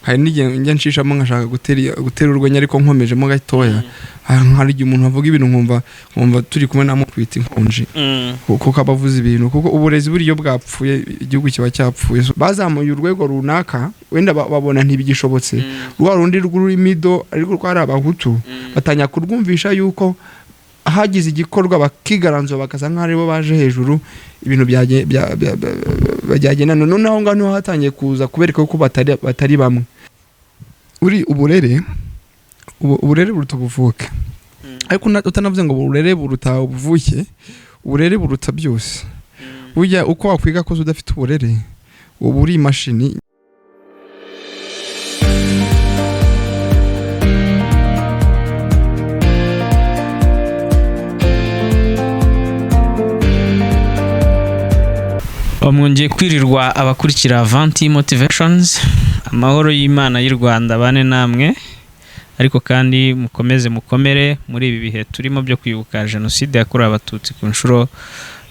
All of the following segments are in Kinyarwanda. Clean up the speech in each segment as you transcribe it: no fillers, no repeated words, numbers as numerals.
hari n'igihe njya nshishamo nkashaka gutera urwenya ariko nkomejemo gatoya hari igihe umuntu avuga ibintu nkumva turi kumwe namo kwita inkonji kuko abavuze ibintu kuko uburezi buriyo bwapfuye igihugu kiba cyapfuye bazamuye urwego runaka wenda babona ntibigishobotse rwa rundi rw'imido ariko rwari abahutu batanya kurwumvisha yuko hagize igikorwa bakigaranzo bakaza nk'aribo baje hejuru ibintu byagenda noneho ngano hatangiye kuza kubereka ko batari bamwe uri uburere buruta ubuvuke ariko utanavuze ngo uburere buruta ubuvuke uburere buruta byose burya uko wakwiga ko udafite uburere ubu uri imashini Mwongeye kwirirwa abakurikira Avanti Motivations amahoro y'Imana y'u Rwanda bane namwe ariko kandi mukomeze mukomere muri ibi bihe turimo byo kwibuka jenoside yakorewe abatutsi ku nshuro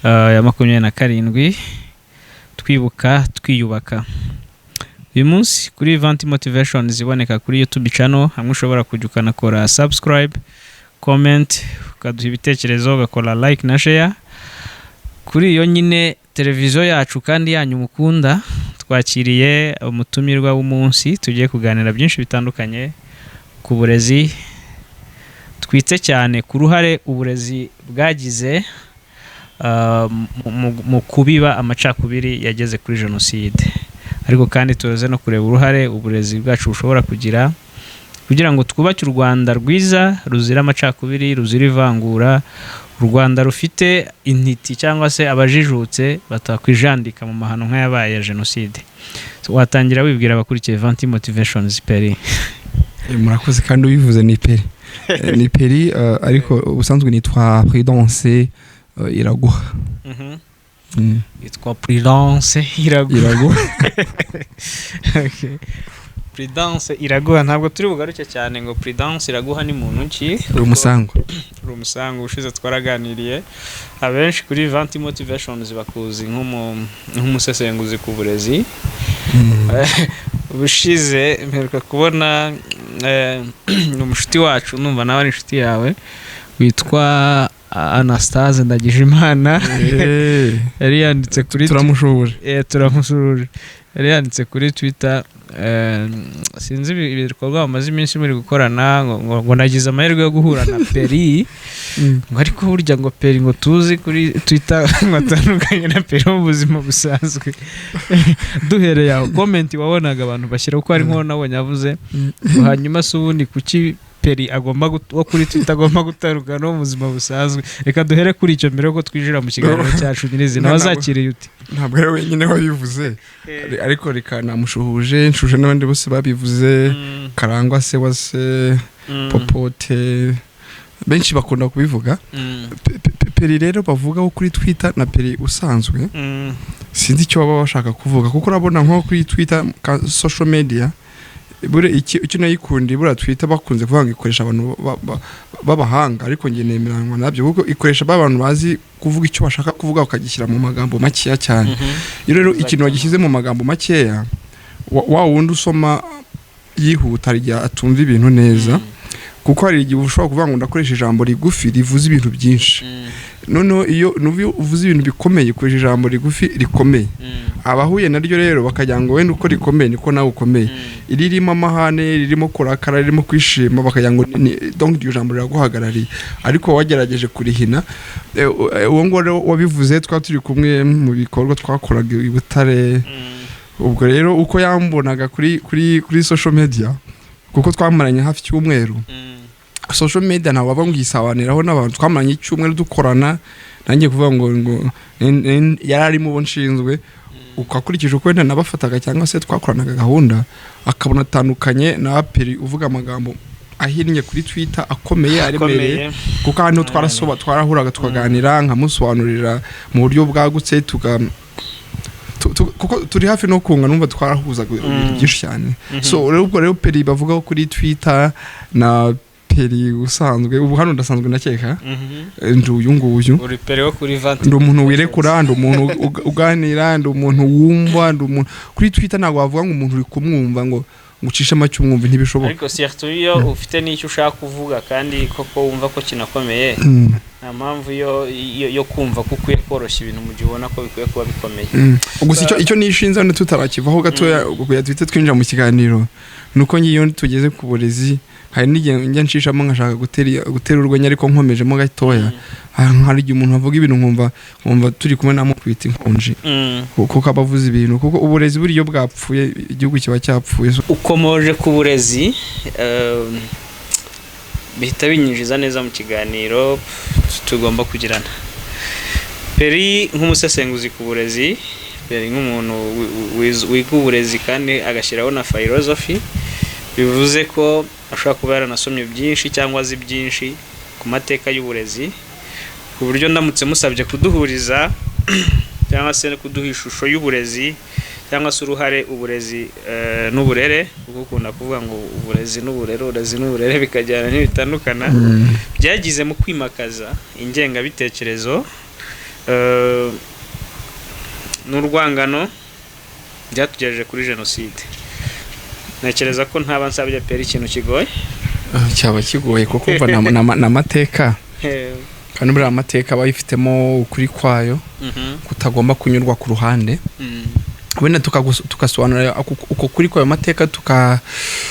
ya 27 twibuka twiyubaka. Uyu munsi kuri Avanti Motivations iboneka kuri YouTube channel hamwe ushobora kujukana kora subscribe, comment, ukaduha ibitekerezo, ugakora like na share kuri iyo nyine televiziyo yacu kandi yanyu mukunda. Twakiriye umutumirwa w'umunsi tugiye kuganira byinshi bitandukanye ku burezi, twitse cyane ku ruhare uburezi bwagize mu kubiba amacakubiri yageze kuri jenoside, ariko kandi tuze no kureba uruhare uburezi bwacu bushobora kugira ngo twubake u Rwanda rwiza ruzira amacakubiri, ruzira ivangura, u Rwanda rufite intiti cyangwa se abajijutse batakwijandika mu mahano nk'ayabaye ya jenoside. Watangira wibwira abakurikiye Avanti Motivations Peri. Murakoze kandi ubivuze ni Peri. Ni Peri ariko ubusanzwe nitwa Prudence Iraguha. Yitwa Prudence Iraguha. Okay. Prudence Iraguha ntabwo turi bugaruke cyane ngo Prudence Iraguha ni muntu ki? Umusango ushize twaraganiriye abenshi kuri Avanti Motivations bakuzi nk'umusesenguzi ku burezi. Ubushize mperuka kubona umushuti wacu numva nawe ari inshuti yawe witwa Anastase Ndagijimana yari yanditse kuri turamushuje yari yanditse kuri Twitter sinzi ibikorwa bamaze iminsi muri gukorana ngo nagize amahirwe yo guhura na Peri ngo ariko burya ngo Peri ngo tuzi kuri Twitter batandukanye na Peri mu buzima busanzwe. Duhereye aho comment wabonaga abantu bashyira uko ari nko nabonye avuze hanyuma se ubundi kuki Peri agomba kuri Twitter agomba gutaruka no mu buzima busanzwe. Reka duhere kuri icyo mbere ko twinjira mu kiganiro cyacu nyirizina wazakiriye uti. Ntabwo ari wenyine wabivuze ariko reka namushuhuje nshuje n'abandi bose babivuze Karangwa se wase Popote benshi bakunda kubivuga. Peri rero bavuga kuri Twitter na Peri usanzwe sinzi icyo baba bashaka kuvuga kuko urabona nko kuri Twitter social media bure icyo nayikundi bura Twitter bakunze kuvanga ikoresha abantu babahanga ariko nge nemeranywa nabyo kuko ikoresha abantu bazi kuvuga icyo bashaka kuvuga ukagishyira mu magambo makeya cyane. Rero ikintu wagishyize mu magambo makeya wa wundi usoma yihuta rya atumva ibintu neza kuko hari igihe ushobora kuvuga ngo ndakoresha ijambo rigufi rivuze ibintu byinshi. Noneho iyo nuvi uvuze ibintu bikomeye kuri ijambo rigufi rikomeye abahuye naryo rero bakajya ngo wenda uko rikomeye niko nawe ukomeye iririmo amahane ririmo kurakara ririmo kwishima bakajya ngo donc iryo jambo riraguhagarariye ariko wagerageje kurihina. Uwo ngo wabivuze turi kumwe mu bikorwa twakoraga i Butare. Ubwo rero uko yambonaga kuri social media kuko twamaranye hafi cy'umweru social media ntabwo bava ngisabaniraho n'abantu twamaranye icyumweru dukorana nanjye kuvuga ngo yarari mu nshinzwe ukakurikije uko wenda nabafataga cyangwa se twakoranaga gahunda akabona atandukanye na Peri uvuga amagambo ahinnye kuri Twitter akomeye aremereye kuko hano twarahuraga tukaganira nkamusobanurira mu buryo bwagutse kuko turi hafi no kunga numva twarahuzaga ibintu byinshi cyane. So rero Peri bavuga kuri Twitter na Peri usanzwe ubu hano ndasanzwe ndakeka uyu nguyu uri Peri wo kuri Avanti ndo umuntu wirekura ndo umuntu uganira ndo umuntu wumva ndo umuntu kuri Twitter ntabwo bavuga ngo umuntu uri kumwumva ngo ngucishe make umwumva ntibishoboka. ariko surtout iyo ufite n'icyo ushaka kuvuga kandi koko wumva ko kinakomeye nta mpamvu yo kumva ko ukwiye koroshya ibintu mu gihe ubona ko bikwiye kuba bikomeye. Gusa icyo nishinza no tutarakivaho gatoya kuya twite twinjira mu kiganiro nuko ngiyo tugeze ku burezi hari n'igihe njya nshishamo nkashaka gutera urwenya ariko nkomejemo gatoya hari igihe umuntu avuga ibintu nkumva turi kumwe namo kwita inkonji kuko abavuze ibintu kuko uburezi buriyo bwapfuye igihugu kiba cyapfuye. Ukomoje ku burezi bihita binyinjiza neza mu kiganiro tugomba kugirana. Peri nk'umusesenguzi ku burezi, Peri nk'umuntu wiga uburezi kandi agashyiraho na philosophy, bivuze ko ashobora kuba yaranasomye byinshi cyangwa azi byinshi ku mateka y'uburezi, ku buryo ndamutse musabye kuduhuriza cyangwa se kuduha ishusho y'uburezi cyangwa se uruhare uburezi n'uburere, kuko ukunda kuvuga ngo uburezi n'uburere bikajyana n'ibitandukana, byagize mu kwimakaza ingengabitekerezo n'urwangano byatugejeje kuri jenoside. Ntekereza ko ntaba nsabye Peri ikintu kigoye, cyaba kigoye kuko umva n'amateka kandi muri amateka bayifitemo ukuri kwayo kutagomba kunyurwa ku ruhande, wenda tukasobanura uko kuri kwayo mateka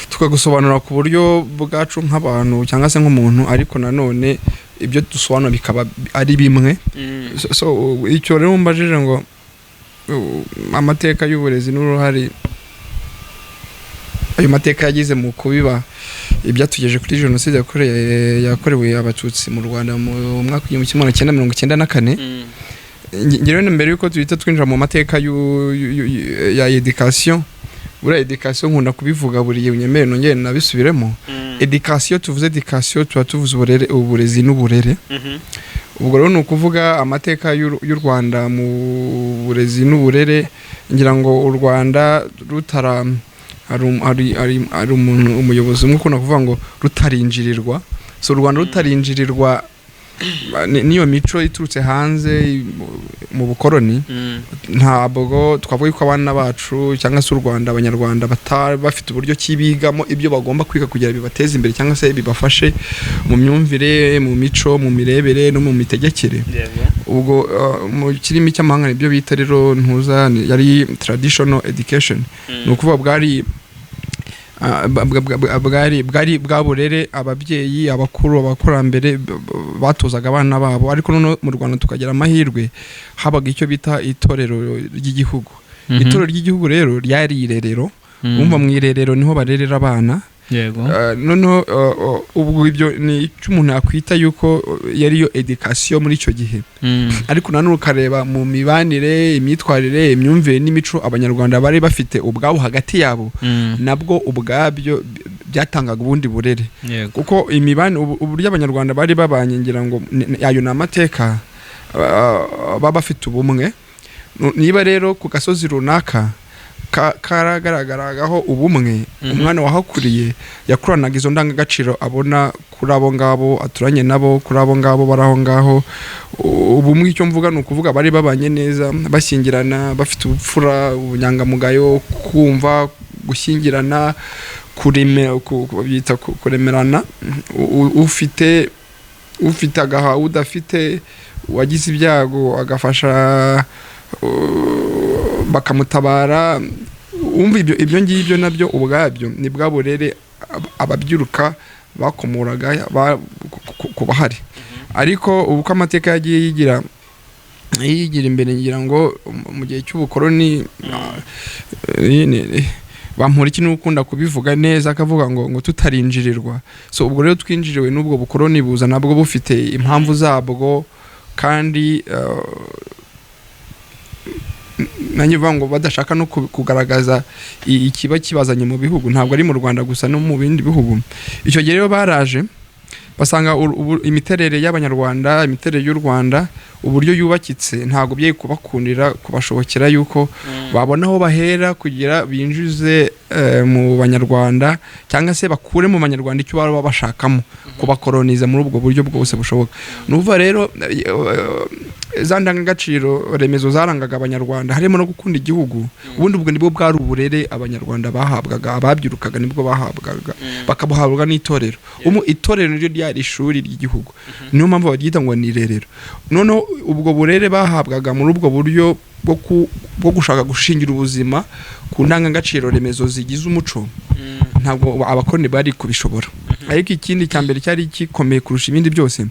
tukagusobanura ku buryo bwacu nk'abantu cyangwa se nk'umuntu, ariko nanone ibyo dusobanura bikaba ari bimwe. So icyo rero mbajije ngo amateka y'uburezi n'uruhare ayo mateka yagize mu kubiba ibyatugeje kuri jenoside yakorewe abatutsi mu Rwanda mu mwaka wa 1994. Ngire mbere yuko tuhita twinjira mu mateka ya education, bura education nkunda kubivuga buri unyemere nongere nabisubiremo. Education tuvuze education tuvuze uburezi n'uburere. Ubwo rero nukuvuga amateka y'u Rwanda mu burezi n'uburere, ngira ngo u Rwanda rutara ari umuyobozi umwe ukunda kuvuga ngo rutarinjirirwa. So u Rwanda rutarinjirirwa niyo mico iturutse hanze mu bukoroni, ntabwo twavuga ko abana bacu cyangwa se u Rwanda abanyarwanda bafite uburyo kibigamo ibyo bagomba kwiga kugira bibateze imbere cyangwa se bibafashe mu myumvire, mu mico, mu mirebere no mu mitegekere. Ubwo mu kirimi cy'amahanga nibyo bita rero ntuza yari traditional education, no kuvuga bwa burere ababyeyi abakuru abakurambere batozaga abana babo. Ariko no mu Rwanda tukagira amahirwe habaga icyo bita itorero ry'igihugu. Itorero ry'igihugu rero ryari irerero, umva mu irerero niho barerera abana. Yego. Nono ubwo ibyo ni icyo umuntu yakwita yuko yari yo education muri icyo gihe. Ariko nanone ukareba mu mibanire, imyitwarire, imyumvire n'imico abanyarwanda bari bafite ubwabo hagati yabo, nabwo ubwabyo byatangaga ubundi burere. Kuko imibane uburyo abanyarwanda bari babanye, ngira ngo ayo namateka baba bafite ubumwe. Niba rero ku gasozi runaka karagaragaraho ubumwe, umwana wahakuriye yakuranaga izo ndangagaciro abona kuri abo ngabo aturanye nabo, kuri abo ngabo baraho ngaho. Ubumwe icyo mvuga ni ukuvuga bari babanye neza, bashyingirana, bafite ubupfura, ubunyangamugayo, kumva, gushyingirana, kuremerana, ufite agaha udafite, wagize ibyago agafasha bakamutabara. Umva ibyo ngibyo nabyo ubwabyo ni bwa burere ababyiruka bakomuraga kubahari. Ariko ubuko amateka yagiye yigira imbere, ngira ngo mu gihe cy'ubukoroni bampura ikintu ukunda kubivuga neza akavuga ngo tutarinjirirwa. So ubwo rero twinjiriwe n'ubwo bukoroni buza nabwo bufite impamvu zabwo, kandi nanjye vuga ngo badashaka no kugaragaza ikiba kibazanye mu bihugu, ntabwo ari mu Rwanda gusa no mu bindi bihugu. Icyo gihe rero baraje basanga imiterere y'abanyarwanda, imiterere y'u Rwanda, uburyo yubakitse ntago bye kubakundira kubashobokera yuko babona aho bahera kugira binjize mu banyarwanda cyangwa se bakure mu banyarwanda icyo baba bashakamo kubakoloniza muri ubwo buryo bwose bushoboka. Nuva rero za ndangagaciro remezo zarangaga abanyarwanda harimo no gukunda igihugu, ubundi ubwo nibwo bwari uburere abanyarwanda bahabwaga, ababyirukaga nibwo bahabwaga, bakabuhabwa n'itorero. Itorero niryo ryari ishuri ry'igihugu, niyo mpamvu baryita ngo ni irerero. Noneho ubwo burere bahabwaga muri ubwo buryo bwo gushaka gushingira ubuzima ku ndangagaciro remezo zigize umuco, ntabwo abakoroni bari kubishobora. Ariko ikindi cya mbere cyari gikomeye kurusha ibindi byose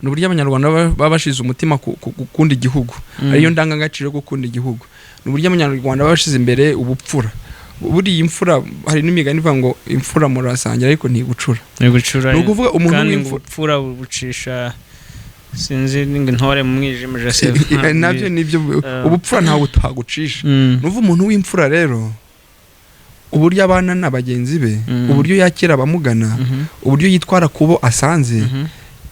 n'uburyo abanyarwanda babashize umutima gukunda igihugu, ariyo ndangagaciro yo gukunda igihugu. N'uburyo abanyarwanda babashize imbere ubupfura. Buri imfura hari n'imigani ivuga ngo imfura murasangira ariko ntigucura. Ni ukuvuga umuntu w'imfura bucisha sinzi n'intore mu mwijima jase. Nabyo nibyo ubupfura ntawe utagucisha. Nuvuga umuntu w'imfura rero uburyo abana n'abagenzi be, uburyo yakira abamugana, uburyo yitwara kubo asanze,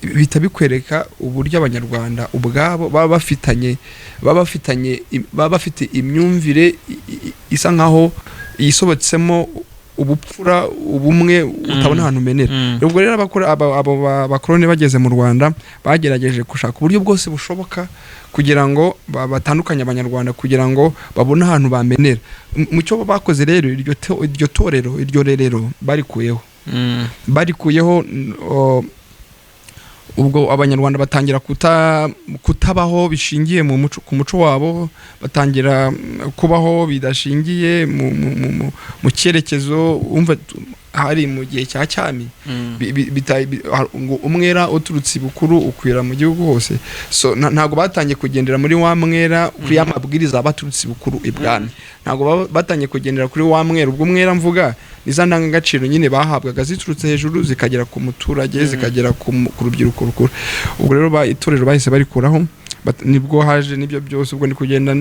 bita bikwereka uburyo abanyarwanda ubwabo baba bafite imyumvire isa nkaho yisobotsemo ubupfura, ubumwe utabona ahantu menera. Ubwo rero abo bakoroni bageze mu Rwanda bagerageje gushaka uburyo bwose bushoboka kugira ngo batandukanye abanyarwanda, kugira ngo babone ahantu bamenera. Mu cyo bakoze rero iryo torero, iryo rerero barikuyeho ubwo abanyarwanda batangira kutabaho bishingiye ku muco wabo, batangira kubaho bidashingiye mu cyerekezo. Umva hari mu gihe cya cyami ngo umwera uturutse bukuru ukwira mu gihugu hose, so ntago batangiye kugendera muri wa mwera kuri ya mabwiriza abaturutse bukuru ibwami, ntago batangiye kugendera kuri wa mwera. Ubwo mwera mvuga niza ndangagaciro nyine bahabwaga ziturutse hejuru zikagera ku muturage, zikagera ku rubyiruko rukuru. Ubwo rero itorero bahise barikuraho, nibwo haje nibyo byose. Ubwo ni kugenda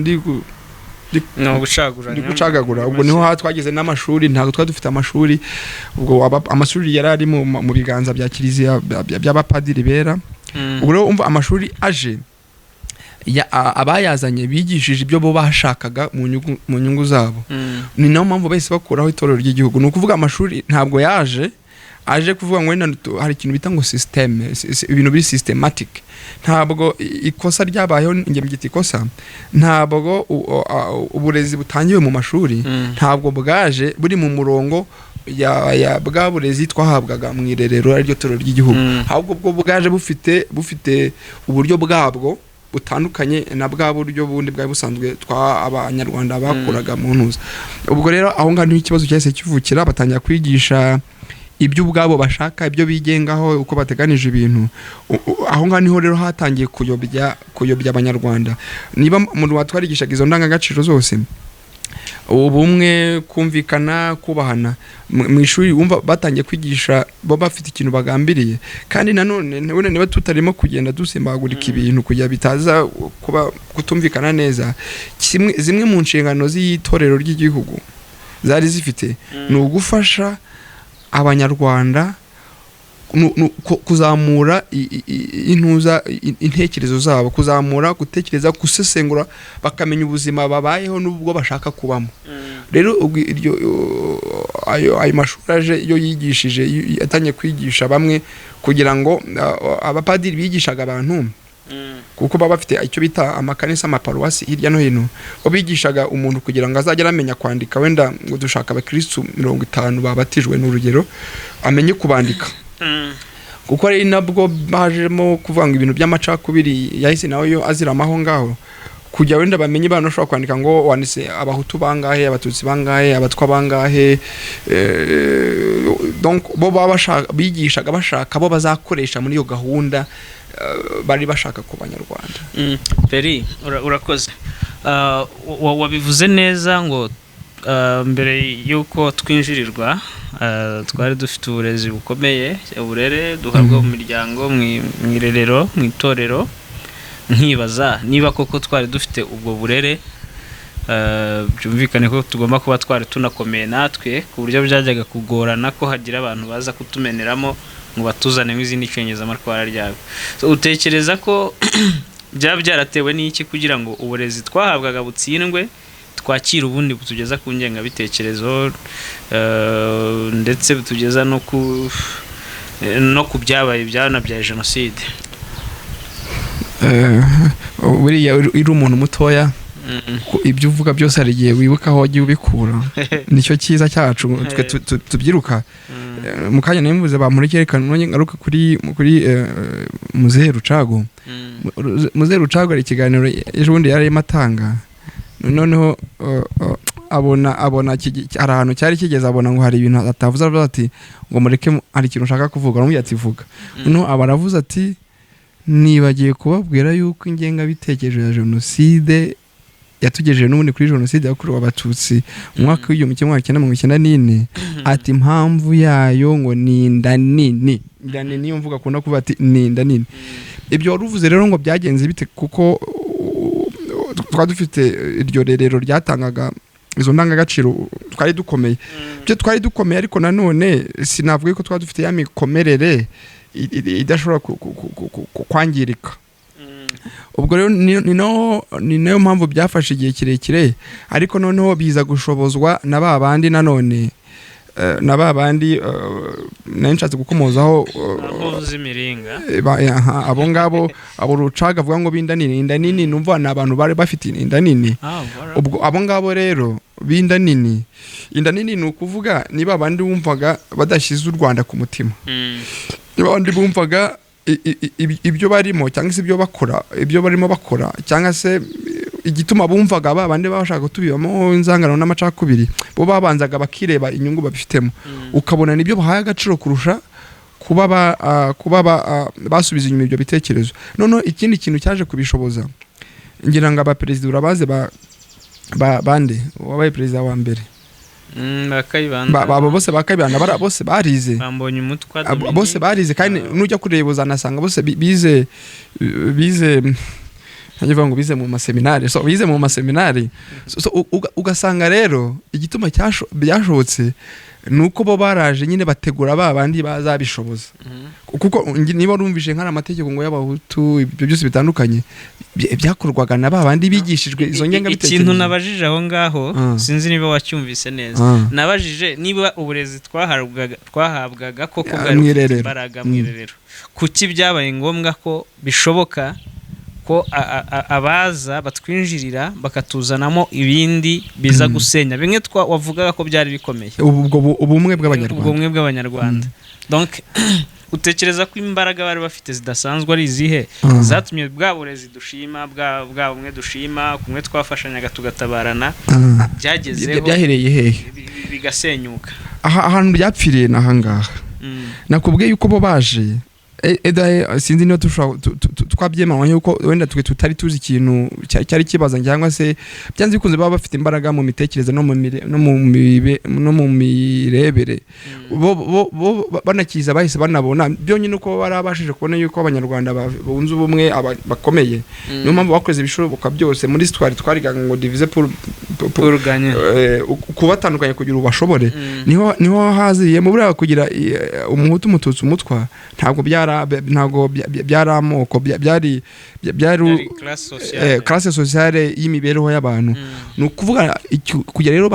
gucagagura. Ubwo niho twageze n'amashuri, ntabwo twari dufite amashuri. Ubwo amashuri yari ari mu biganza bya kiliziya by'abapadiri bera. Ubwo rero umva amashuri aje abayazanye bigishije ibyo bo bashakaga mu nyungu zabo. Ni nayo mpamvu bahise bakuraho itorero ry'igihugu. Ni ukuvuga amashuri ntabwo yaje kuvuga ngo hari ikintu bita ngo systeme, ibintu biri systematic. Ntabwo ikosa ryabayeho, nge mbyita ikosa. Ntabwo uburezi butangiwe mu mashuri ntabwo bwaje buri mu murongo ya bwa burezi twahabwaga mu irerero ariryo torero ry'igihugu, ahubwo bwo bwaje bufite uburyo bwabwo butandukanye na bwa buryo bundi bwa busanzwe abanyarwanda bakuraga mu ntuza. Ubwo rero aho ngaho ikibazo cyahise kivukira, batangira kwigisha ibyo ubwabo bashaka, ibyo bigengaho, uko bateganije ibintu. Aho ngaho niho rero hatangiye kuyobya abanyarwanda. Niba mu Rwanda twarigishaga izo ndangagaciro zose, ubumwe, kumvikana, kubahana, mu ishuri wumva batangiye kwigisha bo bafite ikintu bagambiriye. Kandi nanone niba tutarimo kugenda dusimbagurika ibintu kugira bitaza kuba kutumvikana neza, zimwe mu nshingano z'itorero ry'igihugu zari zifite ni ugufasha abanyarwanda kuzamura intekerezo zabo, kuzamura gutekereza, gusesengura, bakamenya ubuzima babayeho n'ubwo bashaka kubamo. Rero ayo mashuri aje yo yigishije, yatangiye kwigisha bamwe kugira ngo abapadiri bigishaga abantu, kuko baba bafite icyo bita amakanisa, amaparuwasi hirya no hino, bigishaga umuntu kugira ngo azajye aramenya kwandika. Wenda ngo dushaka abakristo 50 babatijwe n'urugero, amenye kubandika. Kuko ari nabwo bajemo kuvanga ibintu by'amacakubiri, yahise nawe yo aziramaho ngaho, kujya wenda bamenye bano ushobora kwandika ngo wanditse abahutu bangahe, abatutsi bangahe, abatwa bangahe. Donc bo bigishaga bashaka bo bazakoresha muri iyo gahunda bari bashaka ku banyarwanda. Peri urakoze. Wabivuze neza ngo mbere yuko twinjirirwa twari dufite uburezi bukomeye, uburere duhabwa mu miryango, mu irerero, mu itorero. Nkibaza niba koko twari dufite ubwo burere, byumvikane ko tugomba kuba twari tunakomeye natwe ku buryo byajyaga kugorana ko hagira abantu baza kutumeneramo ngo batuzanemo izindi cengezamatwara ryabo. So utekereza ko byaba byaratewe n'iki kugira ngo uburezi twahabwaga butsindwe twakira ubundi butugeza ku ngengabitekerezo ndetse butugeza no ku byabaye byanabyaye jenoside? buriya iri umuntu mutoya ibyo uvuga byose hari igihe wibuka aho wagiye ubikura. Nicyo cyiza cyacu twe tubyiruka. Mu kanya nimbuze bamurekerekana none ngaruka kuri Muzehe Rucago. Muzehe Rucago ari ikiganiro ejo bundi yari matanga, noneho abona hari ahantu cyari kigeze, abona ngo hari ibintu atavuze, aravuga ati ngo mureke hari ikintu ushaka kuvuga, n'umwe ativuga. Noneho abaravuze ati nibagiye kubabwira yuko ingengabitekerezo ya jenoside yatugejeje n'ubundi kuri jenoside yakorewe abatutsi mu mwaka w'igihumbi kimwe magana cyenda mirongo icyenda n'ine. Ati impamvu yayo ngo ni inda nini. Inda nini niyo mvuga akunda kuvuga ati ni inda nini. Ibyo waruvuze rero ngo byagenze bite, kuko twari dufite iryo rerero ryatangaga izo ndangagaciro, twari dukomeye. Byo twari dukomeye, ariko nanone sinavuga ko twari dufite ya mikomerere idashobora kwangirika. Ubwo rero ni nayo mpamvu byafashe igihe kirekire, ariko noneho biza gushobozwa na babandi nanone na babandi nanshatse gukomozaho imiringa abo ngabo abo Rucaga avuga ngo binda nini numva na abantu bari bafite inda nini. Ubwo abo ngabo rero binda nini, inda nini ni ukuvuga niba abandi bumvaga badashize u Rwanda ku mutima, niba abandi bumvaga ibyo barimo cyangwa se ibyo bakora, ibyo barimo bakora, cyangwa se igituma bumvaga babandi bashaka kutubibamo inzangano n'amacakubiri, bo babanzaga bakireba inyungu babifitemo, ukabona nibyo bahaye agaciro kurusha kuba basubiza inyuma ibyo bitekerezo. Noneho ikindi kintu cyaje kubishoboza, ngira ngo abaperezida urabaze bande wabaye perezida wa mbere babo bose bakayibanda bose barize, bambonye umutwa bose barize, kandi nujya kureba uzanasanga bose bize ntagivuga ngo bize mu maseminari. So bize mu maseminari, so ugasanga rero igituma byashobotse nuko bo baraje nyine bategura babandi bazabishoboza. Kuko niba urumvise nk'ara amategeko ngo y'abahutu ibyo byose bitandukanye byakorwaga na babandi bigishijwe izo ngengabitekerezo. Ikintu nabajije aho ngaho sinzi niba wacyumvise neza, nabajije niba uburezi twahabwaga koko bwari imbaraga mu irerero, kuki byabaye ngombwa ko bishoboka ko abaza batwinjirira bakatuzanamo ibindi biza gusenya bimwe wavugaga ko byari bikomeye, ubumwe bw'abanyarwanda. Donc utekereza ko imbaraga bari bafite zidasanzwe ari izihe zatumye bwa burezi dushima, bwa bumwe dushima, kumwe twafashanyaga tugatabarana, byagezeho byahereye hehe bigasenyuka? Ahantu byapfiriye nahangaha nakubwiye yuko bo baje sinzi niyo twabyemanywa yuko wenda twe tutari tuzi ikintu cyari kibaza, cyangwa se byanze bikunze baba bafite imbaraga mu mitekerereze no mu mirebere. Bo banakiza bahise banabona byonyine uko barabashije kubona yuko abanyarwanda bunze ubumwe bakomeye. Niyo mpamvu bakoze ibishoboka byose muri twarigaga ngo divize pour gagner, kubatandukanya kugira ubashobore. Niho haziye mu buraya kugira umuhutu umututsi umutwa, ntabwo byari amoko, byari classe sociale y'imibereho y'abantu. Ni ukuvuga kugira rero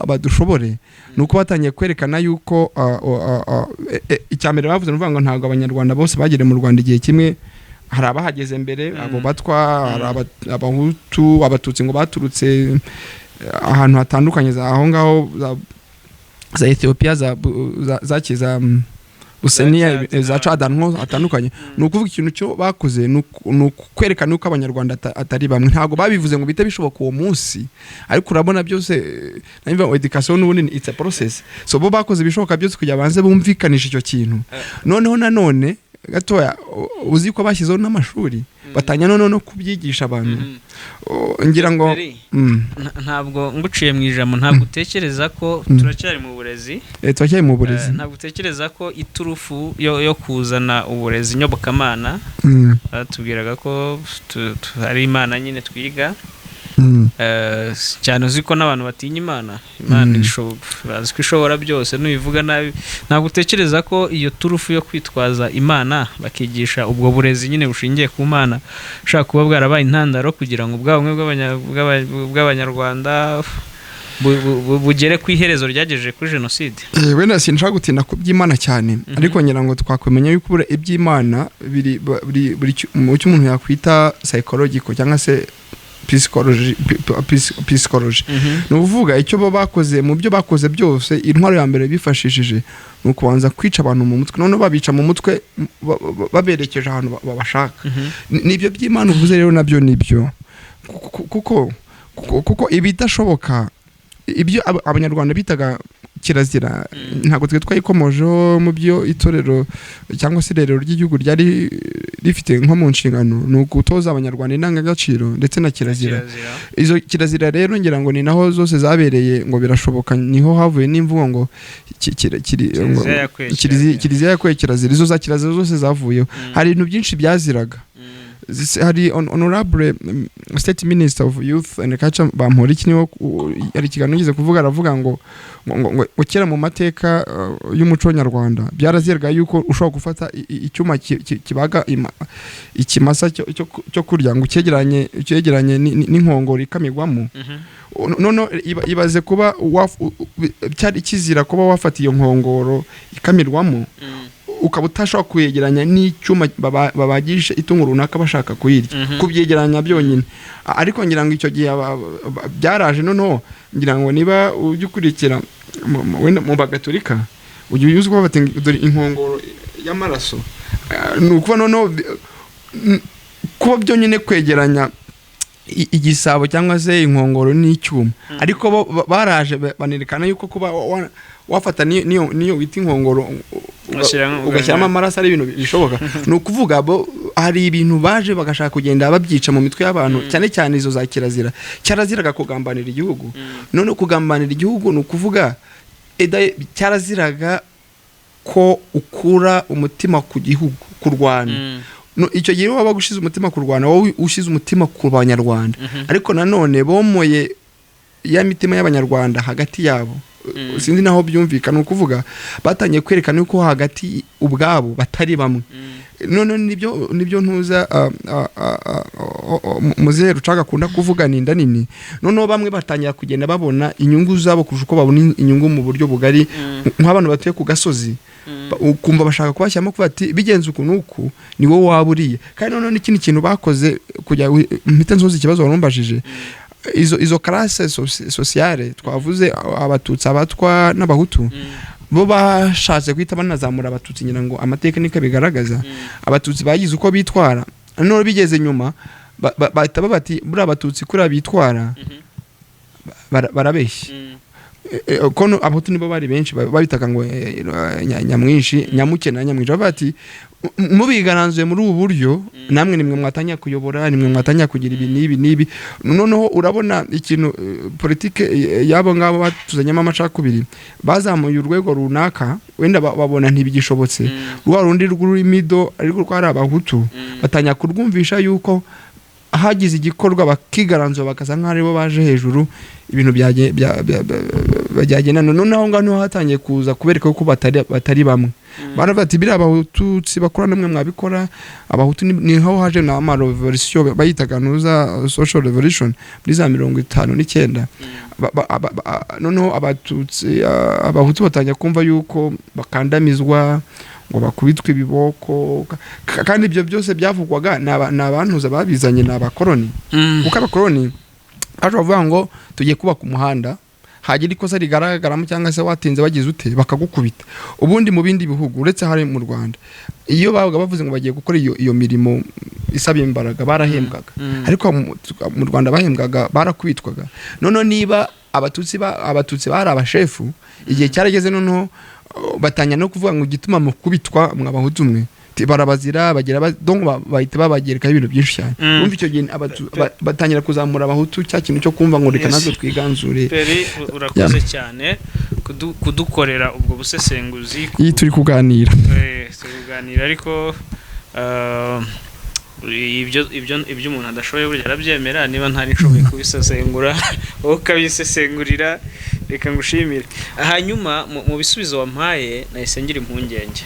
badushobore ni uko batangiye kwerekana yuko icyambere bavuze n'uvuga ngo ntabwo abanyarwanda bose bagere mu Rwanda igihe kimwe. Hari abahageze mbere, abo batwa, hari abahutu, abatutsi ngo baturutse ahantu hatandukanye aho ngaho za Ethiopia za Usenia za Cadanko atandukanye. Ni ukuvuga ikintu cyo bakoze ni ukwerekana uko abanyarwanda atari bamwe. Ntabwo babivuze ngo bite bishoboka uwo munsi, ariko urabona byose nabivuga ngo education n'ubundi it's a process. So bo bakoze bishoboka byose kugira banze bumvikanisha icyo kintu. Noneho nanone gatoya uzi ko bashyizeho n'amashuri batanya no kubyigisha abantu. Ngira ngo ntabwo nguciye mu ijambo, ntabwo utekereza ko turacyari mu burezi? Turacyari mu burezi. Ntabwo utekereza ko iturufu yo kuzana uburezi nyobokamana batubwiraga ko hari imana nyine twiga, cyane uzi ko n'abantu batinya Imana bazi ko ishobora byose nubivuga nabi ntabwo utekereza ko iyo turufu yo kwitwaza Imana bakigisha ubwo burezi nyine bushingiye ku Mana ushaka kuba bwarabaye intandaro kugira ngo ubwabumwe bw'abanyarwanda bugere ku iherezo ryagejeje kuri jenoside. Wenda sinshaka gutinda ku by'Imana cyane ariko ngira ngo twakwemenya yuko iby'Imana biri mu cyo umuntu yakwita psychological cyangwa se psychology no uvuga icyo bo bakoze mu byo bakoze byose intwaro ya mbere bifashishije nuko banza kwica abantu mu mutwe none babica mu mutwe baberekeje ahantu babashaka nibyo by'Imana uvuze rero nabyo nibyo kuko ibitashoboka ibyo abanyarwanda bitaga kirazira ntabwo twayikomojeho mu byo itorero cyangwa se rero ry'igihugu ryari rifite nko mu nshingano ni ugutoza abanyarwanda indangagaciro ndetse na kirazira. Izo kirazira rero ngira ngo ni naho zose zabereye ngo birashoboka niho havuye n'imvugo ngo kiliziya yakwiye kirazira. Izo za kirazira zose zavuyeho hari ibintu byinshi byaziraga. Hari honorable state minister of youth and culture Bamporiki niwo ari kiganiro yize kuvuga aravuga ngo kera mu mateka y'umuco nyarwanda byarazirga yuko ushobora gufata icyuma kibaga ikimasa cyo kurya ngo cyegeranye n'inkongoro ikamigwamo none ibaze kuba cyari kizira kuba wafata iyo nkongoro ikamirwamo ukaba utashobora kuyegeranya n'icyuma babagisha itungo runaka bashaka kuyirya kubyegeranya byonyine ariko ngira ngo icyo gihe byaraje noneho ngira ngo niba ujye ukurikira wenda mu bagatolika ujye uzi ko bafata inkongoro y'amaraso ni ukuva noneho kuba byonyine kwegeranya igisabo cyangwa se inkongoro n'icyuma ariko bo baraje banerekana yuko kuba wafata niyo wita inkongoro ugashyiramo amaraso ari ibintu bishoboka ni ukuvuga bo hari ibintu baje bagashaka kugenda babyica mu mitwe y'abantu cyane cyane izo za cyaraziraga kugambanira igihugu none kugambanira igihugu ni ukuvuga cyaraziraga ko ukura umutima ku gihugu kurwana icyo gihe waba gushize umutima kurwana wowe ushize umutima ku banyarwanda ariko nanone bomoye ya mitima y'abanyarwanda hagati yabo sinzi naho byumvikana ukuvuga batangiye kwerekana yuko hagati ubwabo batari bamwe none nibyo ntuza muzehe Rucaga akunda kuvuga ninda nini none bamwe batangira kugenda babona inyungu zabo kurusha uko babona inyungu mu buryo bugari nk'abantu batuye ku gasozi ukumva bashaka kubashyamo kuba ati bigenze ukuntu uku ni wowe waburiye kandi none n'ikindi kintu bakoze kujya mpita nsoza ikibazo warumbajije izo classe sociale twavuze abatutsi abatwa n'abahutu bo bashatse kwita banazamura abatutsi nyina ngo amateka nika bigaragaza abatutsi bagize uko bitwara none bigeze nyuma bahita babati buri abatutsi kuri abitwara barabeshya kono abahutu nibo bari benshi babitaga ngo nyamwinshi nyamuke na nyamwinshi bati mubigaranzuye muri ubu buryo namwe nimwe mwatanya kuyobora nimwe mwatanya kugira ibi nibi noneho urabona ikintu politike yabo ngabo batuzanyemo amacakubiri bazamuye urwego runaka wenda babona ntibigishobotse rwa rundi rw'imido ariko rwari abahutu batanya kurwumvisha yuko hagize igikorwa bakigaranzwa bakaza nk'aribo baje hejuru ibintu byagenda noneho ngano hatangiye kuza kubereka ko batari bamwe baravati bira abahututsi bakora namwe mwabikora abahutu niho haje na revolution bayitaga nuza social revolution muri za 59 noneho abahutu batangiye kumva yuko bakandamizwa ngo bakubitwe ibiboko kandi ibyo byose byavugwaga n'abantuza babizanye n'abakoroni kuko abakoroni aje bavuga ngo tugiye kuba ku muhanda hagira ikosa rigaragaramo cyangwa se watinze bagize ute bakagukubita ubundi mu bindi bihugu uretse hari mu Rwanda iyo bavuga bavuze ngo bagiye gukora iyo mirimo isaba imbaraga barahembwaga ariko mu Rwanda bahembwaga barakubitwaga none niba abatutsi bari abashefu igihe cyarageze noneho batanya no kuvuga ngo gituma mu kubitwa mwabahutu mwe barabazira bagira donc bahita babagereka ibintu byinshi cyane umva icyo gihe batangira kuzamura abahutu cya kintu cyo kumva ngo reka nazo twiganzure urakoze cyane kudukorera ubwo busesenguzi iyi turi kuganira ariko ibyo umuntu adashoboye burya arabyemera, niba ntari nshoboye kubisesengura wowe ukabisesengurira, reka ngushimire. Hanyuma mu bisubizo wampaye nahise ngira impungenge.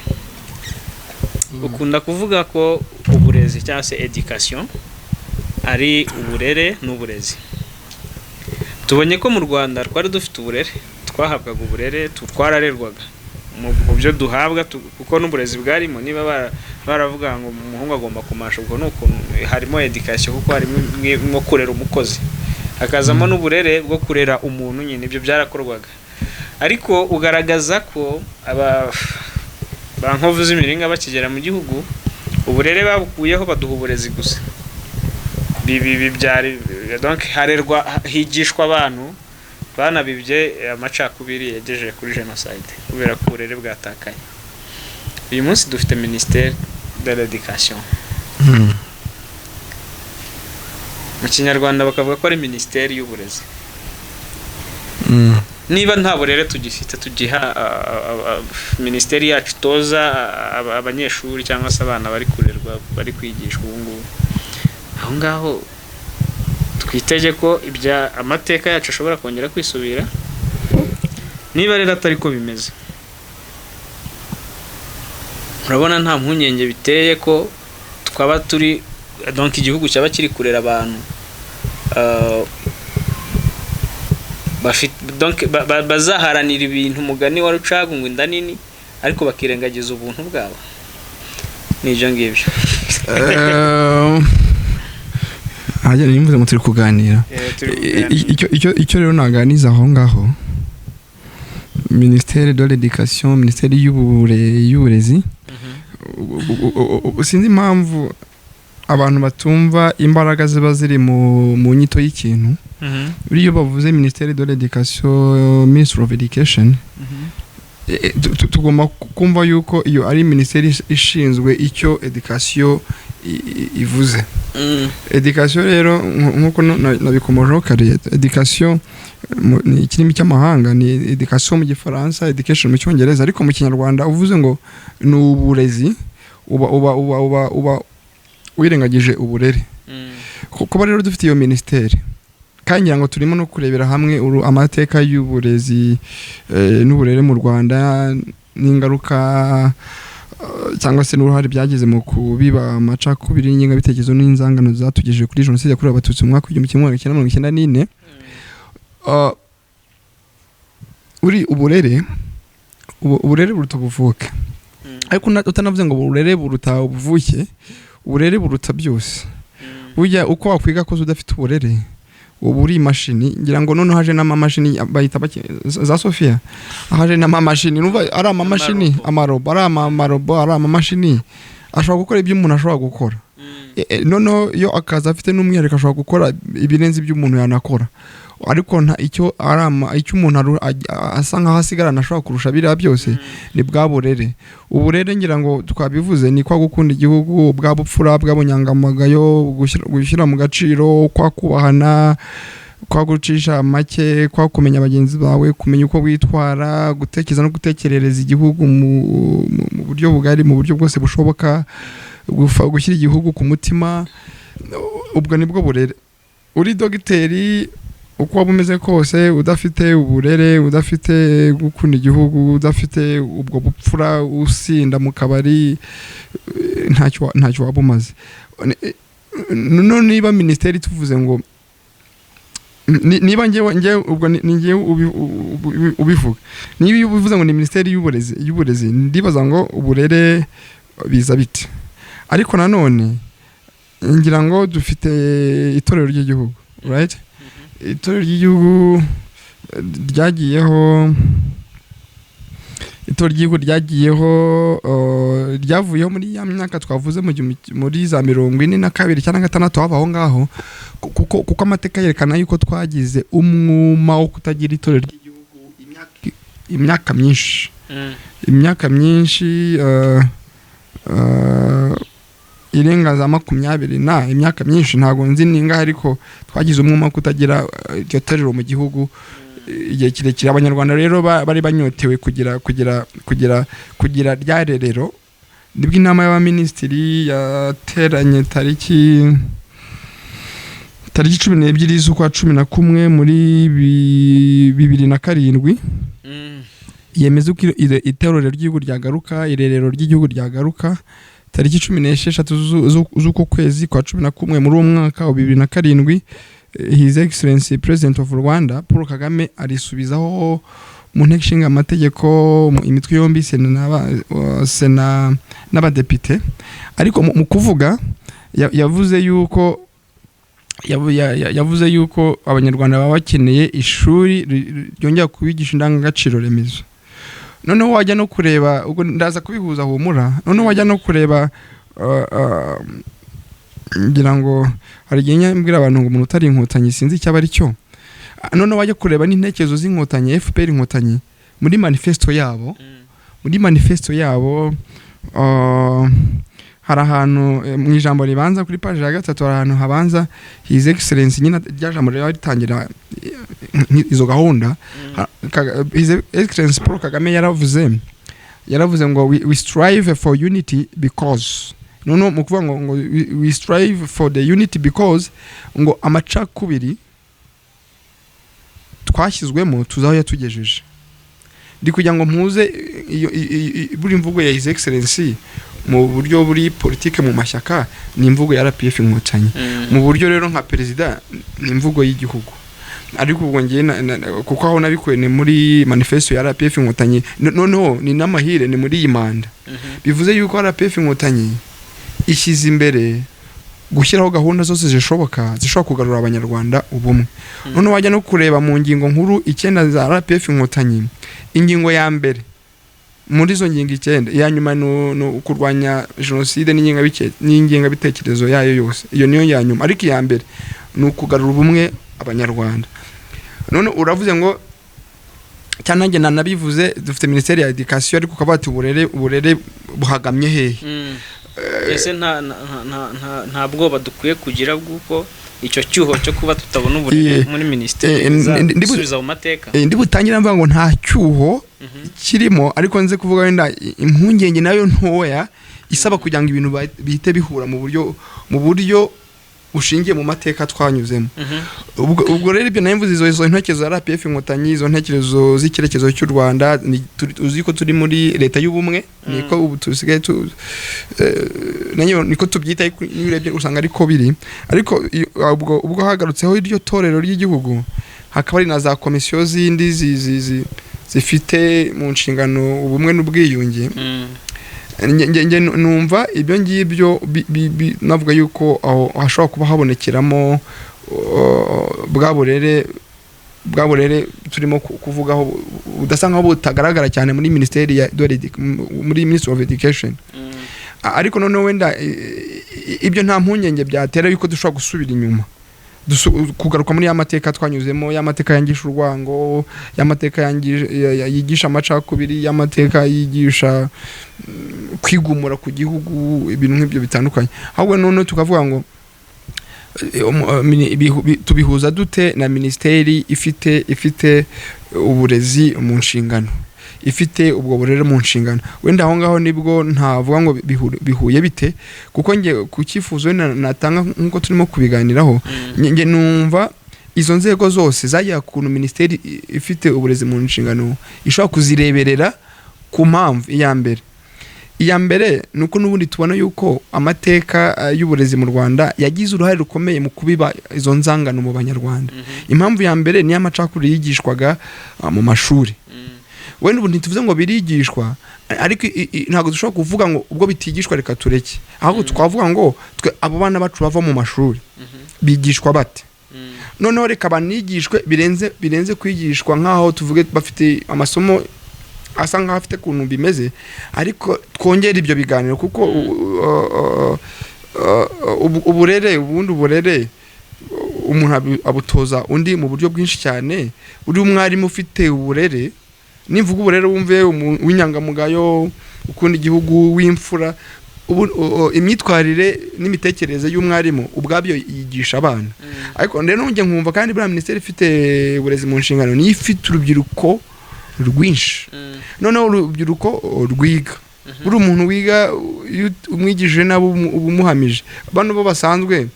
Ukunda kuvuga ko uburezi cyangwa se education ari uburere n'uburezi. Tubonye ko mu Rwanda twari dufite uburere, twahabwaga uburere, twararerwaga mu byo duhabwa, kuko n'uburezi bwarimo. Niba baravuga ngo umuhungu agomba kumasha, ubwo nuko harimo education, kuko harimo nko kurera umukozi, hakazamo n'uburere bwo kurera umuntu nyine. Ibyo byarakorwaga, ariko ugaragaza ko bankovu z'imiringa bakigera mu gihugu uburere babukuyeho, baduha uburezi gusa. Byari donc harerwa, higishwa abantu banabibye amacakubiri yagejeje kuri genocide kubera ko uburere bwatakaye. Uyu munsi dufite ministère de l'éducation, mu Kinyarwanda bakavuga ko ari ministère y'uburezi. Niba nta burere tugifite, tugiha ministeri yacu toza abanyeshuri cyangwa se abana bari kurerwa, bari kwigishwa ubu ngubu, aho ngaho twitege ko ibya amateka yacu ashobora kongera kwisubira. Niba rero atari ko bimeze, urabona nta mpungenge biteye ko twaba turi donc igihugu cyaba kiri kurera abantu donc bazaharanira ibintu, umugani wa Rucagu ngo inda nini, ariko bakirengagiza ubuntu bwabo. Nibyo ngibyo. Hajya nimvuze muturi kuganira. Icyo rero naganiza aho ngaho, Ministère de l'Éducation, Ministère y'uburezi, sinzi impamvu abantu batumva imbaraga ziba ziri mu nyito y'ikintu. Buriyo bavuze Ministère de l'Éducation, Ministry of Education, tugomba kumva yuko iyo ari ministeri ishinzwe icyo education ivuze. Education rero nkuko nabikomojeho kare, education ni ikirimi cy'amahanga, ni education mu Gifaransa, education mu Cyongereza, ariko mu Kinyarwanda uvuze ngo ni uburezi, uba wirengagije uburere. Kuba rero dufite iyo ministeri, kandi ngo turimo no kurebera hamwe amateka y'uburezi n'uburere mu Rwanda, n'ingaruka cyangwa se n'uruhare byagize mu kubiba amacakubiri n'ingengabitekerezo n'inzangano zatugejeje kuri jenoside yakorewe Abatutsi mu mwaka w'1994. Uri uburere buruta ubuvuke, ariko utanavuze ngo uburere buruta ubuvuke, uburere buruta byose. Burya uko wakwiga ko udafite uburere, uri imashini. Ngira ngo none haje n'amamashini bahita za Sofia, haje n'amamashini, numva ari amamashini, amarobo, ari amamashini ashobora gukora ibyo umuntu ashobora gukora. None yo akaza afite n'umwihariko, ashobora gukora ibirenze ibyo umuntu yanakora, ariko nta icyo umuntu asa nkaho asigarana ashobora kurusha biriya byose, ni bwa burere. Uburere ngira ngo twabivuze ni kwa gukunda igihugu, bwa bupfura, bwa bunyangamagayo, gushyira mu gaciro, kwa kubahana, kwa gucisha make, kwa kumenya bagenzi bawe, kumenya uko witwara, gutekereza no gutekerereza igihugu mu buryo bugari, mu buryo bwose bushoboka, gushyira igihugu ku mutima. Ubwo nibwo burere. Uri dogiteri, uko waba umeze kose, udafite uburere, udafite gukunda igihugu, udafite ubwo bupfura, usinda mu kabari, ntacyo waba umaze. None niba ministeri tuvuze ngo, niba ngewe ubwo ningiye ubivuga, niba ubivuze ngo ni ministeri y'uburezi, ndibaza ngo uburere biza bite. Ariko nanone ngira ngo dufite itorero ry'igihugu, right? Itorero ry'igihugu ryagiyeho, ryavuyeho muri ya myaka twavuze muri za 42 cyangwa 46 habaho ngaho, kuko amateka yerekana yuko twagize umwuma wo kutagira itorero ry'igihugu imyaka myinshi. Imyaka myinshi, irenga za 20 imyaka myinshi, ntago nzi ninga, ariko twagize umwuma kutagira iryo torero mu gihugu igihe kirekire. Abanyarwanda rero bari banyotewe kugira ryarerero nibwo inama y'abaminisitiri yateranye tariki 12 z'ukwa 11 muri 2007 yemeza ko iterorero ry'igihugu ryagaruka, irerero ry'igihugu ryagaruka tariki 16 z'uko kwezi kwa 11 muri uwo mwaka wa 2007. His Excellency President of Rwanda Paul Kagame arisubizaho mu nteko ishinga amategeko imitwe yombi sena n'abadepite. Ariko mu kuvuga yavuze yuko abanyarwanda baba bakeneye ishuri ryongera kubigisha indangagaciro remezo. Noneho wajya no kureba, ubwo ndaza kubihuza humura, noneho wajya no kureba ngira ngo hari igihe mbwira abantu ngo umuntu utari inkotanyi sinzi icyo ari cyo. Noneho wajya kureba n'intekerezo z'inkotanyi FPR inkotanyi muri manifesto yabo hari ahantu mu ijambo ribanza kuri page ya 3 hari ahantu habanza His Excellency nyina rya jambo ritangira izo gahunda. His Excellency Paul Kagame yaravuze ngo we strive for unity because mu kuvuga ngo we strive for the unity because ngo amacakubiri twashyizwemo tuzaho yatugejeje. Ndi kugira ngo mpuze buri mvugo ya His Excellency mu buryo buri politike mu mashyaka ni imvugo ya RPF inkotanyi, mu buryo rero nka perezida ni imvugo y'igihugu. Ariko ubwo ngiye kuko aho nabikuye ni muri manifesto ya RPF inkotanyi, noneho ni n'amahire ni muri iyi manda. Bivuze yuko RPF inkotanyi ishyize imbere gushyiraho gahunda zose zishobora kugarura abanyarwanda ubumwe. Noneho wajya no kureba mu ngingo nkuru 9 za RPF inkotanyi, ingingo ya mbere muri zo ngingo 9 ya nyuma no kurwanya genocide n'inginga bitekerezo yayo yose, iyo niyo ya nyuma. Ariko ya mbere ni ukugarura ubumwe abanyarwanda. None uravuze ngo cyanange nabivuze dufite Ministeri ya Education, ariko kabati uburere buhagamye hehe? Ese nta bwoba dukwiye kugira bwuko icyo cyuho cyo kuba tutabona uburere muri Ministeri subiza mu mateka? Ndi butangira mvuga ngo nta cyuho kirimo, ariko nze kuvuga wenda impungenge nayo ntoya isaba kugira ngo ibintu bihite bihura mu buryo ushingiye mu mateka twanyuzemo. Ubwo rero ibyo nayo mvuze izo ntekerezo za RPF inkotanyi, izo ntekerezo z'icyerekezo cy'u Rwanda, uzi ko turi muri leta y'ubumwe, niko ubu tusigaye nanyo niko tubyita, nibirebye usanga ariko biri. Ariko ubwo hagarutseho iryo torero ry'igihugu, hakaba ari na za komisiyo zindi zifite mu nshingano ubumwe n'ubwiyunge. Nge numva ibyo ngibyo navuga yuko aho hashobora kuba habonekeramo bwa burere turimo kuvugaho udasanga butagaragara cyane muri Ministry of Education. Ariko noneho wenda ibyo nta mpungenge byatera yuko dushobora gusubira inyuma, kugaruka muri amateka twanyuzemo, y'amateka yangisha urwango, y'amateka yigisha amacakubiri, y'amateka yigisha kwigumura ku gihugu, ibintu nk'ibyo bitandukanye. Ahubwo none tukavuga ngo tubihuza dute na Ministeri ifite uburezi mu nshingano, ifite ubwo burere mu nshingano. Wenda aho ngaho nibwo ntavuga ngo bihuye bite, kuko nge ku cyifuzo natanga nkuko turimo kubiganiraho, nge numva izo nzego zose zagiye kuntu Ministeri ifite uburezi mu nshingano ishobora kuzireberera ku mpamvu iya mbere nuko nubundi tubona yuko amateka y'uburezi mu Rwanda yagize uruhare rukomeye mu kubiba izo nzangano mu banyarwanda. Impamvu ya mbere ni amacakuri yigishwaga mu mashuri. Wenda ubu ntituvuze ngo birigishwa, ariko ntabwo dushobora kuvuga ngo ubwo bitigishwa reka tureke, ahubwo twavuga ngo twe abo bana bacu bava mu mashuri bigishwa bate. Noneho reka banigishwe birenze kwigishwa nkaho tuvuge bafite amasomo asa nkaho afite kuntu bimeze, ariko twongera ibyo biganiro, kuko uburere umuntu abutoza undi mu buryo bwinshi cyane. Uri umwarimu ufite uburere, nimvuga uburere wumve w'inyangamugayo, ukunda igihugu, w'imfura, imyitwarire n'imitekerereze y'umwarimu ubwabyo yigisha abana. Ariko rero nge nkumva kandi buriya Ministeri ifite uburezi mu nshingano ni ifite urubyiruko rwinshi. Noneho urubyiruko rwiga, buri umuntu wiga umwigishije nabo ubumuhamije bano bo basanzwe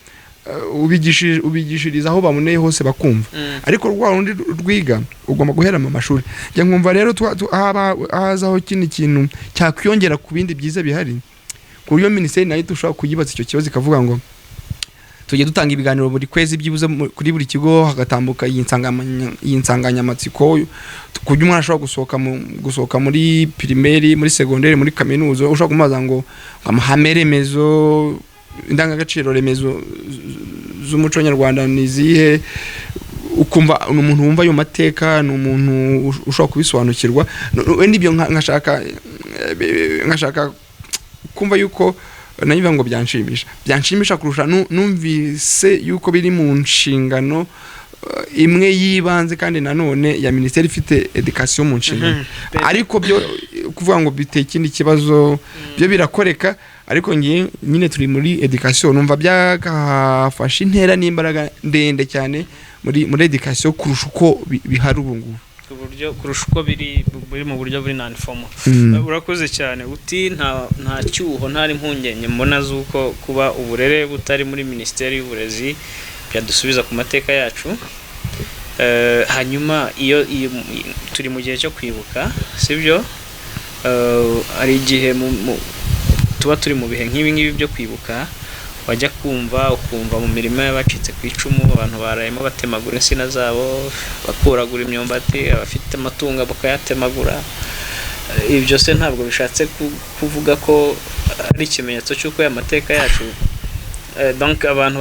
ubigishiriza aho bamuneye hose bakumva ariko rwa rundi rwiga ugomba guhera mu mashuri njye nkumva rero hazaho kindi kintu cyakwiyongera ku bindi byiza bihari ku buryo minisiteri nayo dushobora kuyibatsa icyo kibazo ikavuga ngo tujye dutanga ibiganiro buri kwezi byibuze kuri buri kigo hagatambuka iyi nsanganyamatsiko kuburyo umwana ashobora gusohoka muri primaire muri secondaire muri kaminuza ushobora kumubaza ngo amahame remezo indangagaciro remezo z'umuco nyarwanda nizihe ukumva umuntu wumva ayo mateka n'umuntu ushobora kubisobanukirwa n'ibyo nkashaka kumva yuko nayiva ngo byanshimisha kurusha numvise yuko biri mu nshingano imwe yibanze kandi nanone ya ministeri ifite education mu nshingano ariko byo kuvuga ngo biteye ikindi kibazo byo birakoreka ariko nyine turi muri education numva byagafasha intera n'imbaraga ndende cyane muri education kurusha uko bihari ubu ngubu kurusha uko biri mu buryo buri non-formal urakoze cyane uti nta cyuho ntari impungenge mbona z'uko kuba uburere butari muri Minisiteri y'Uburezi byadusubiza ku mateka yacu hanyuma iyo turi mu gihe cyo kwibuka sibyo ari igihe tuba turi mu bihe nk'ibi byo kwibuka wajya ukumva mu mirimo y'abacitse ku icumu abantu barayemo batemagura insina zabo bakuragura imyumbati abafite amatungo bakayatemagura ibyo se ntabwo bishatse kuvuga ko ari ikimenyetso cy'uko aya mateka yacu donc abantu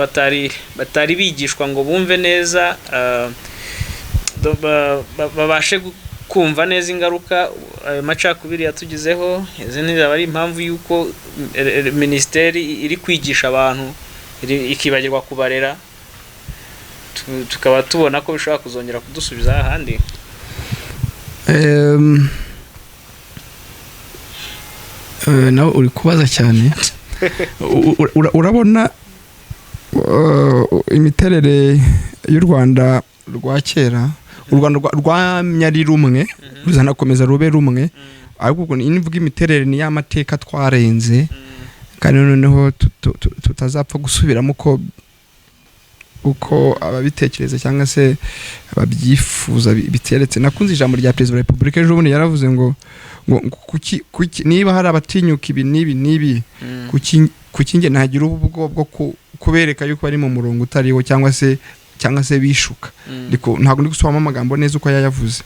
batari bigishwa ngo bumve neza babashe kumva neza ingaruka ayo macakubiri yatugizeho izindi ari impamvu yuko minisiteri iri kwigisha abantu ikibagirwa kubarera tukaba tubona ko bishobora kuzongera kudusubiza ahandi nawe uri kubaza cyane urabona imiterere y'u Rwanda rwa kera u Rwanda rwamyari rumwe ruzanakomeza rube rumwe ariko ubwo nivuga imiterere ni y'amateka twarenze kandi noneho tutazapfa gusubiramo uko ababitekereza cyangwa se ababyifuza biteretse nakunze ijambo rya Perezida wa Repubulika ejo bundi yaravuze ngo niba hari abatinyuka ibi nibi kuki nge ntagira ubwo bwo kubereka yuko bari mu murongo utariho cyangwa se bishuka ntabwo ndi gusubiramo amagambo neza uko yayavuze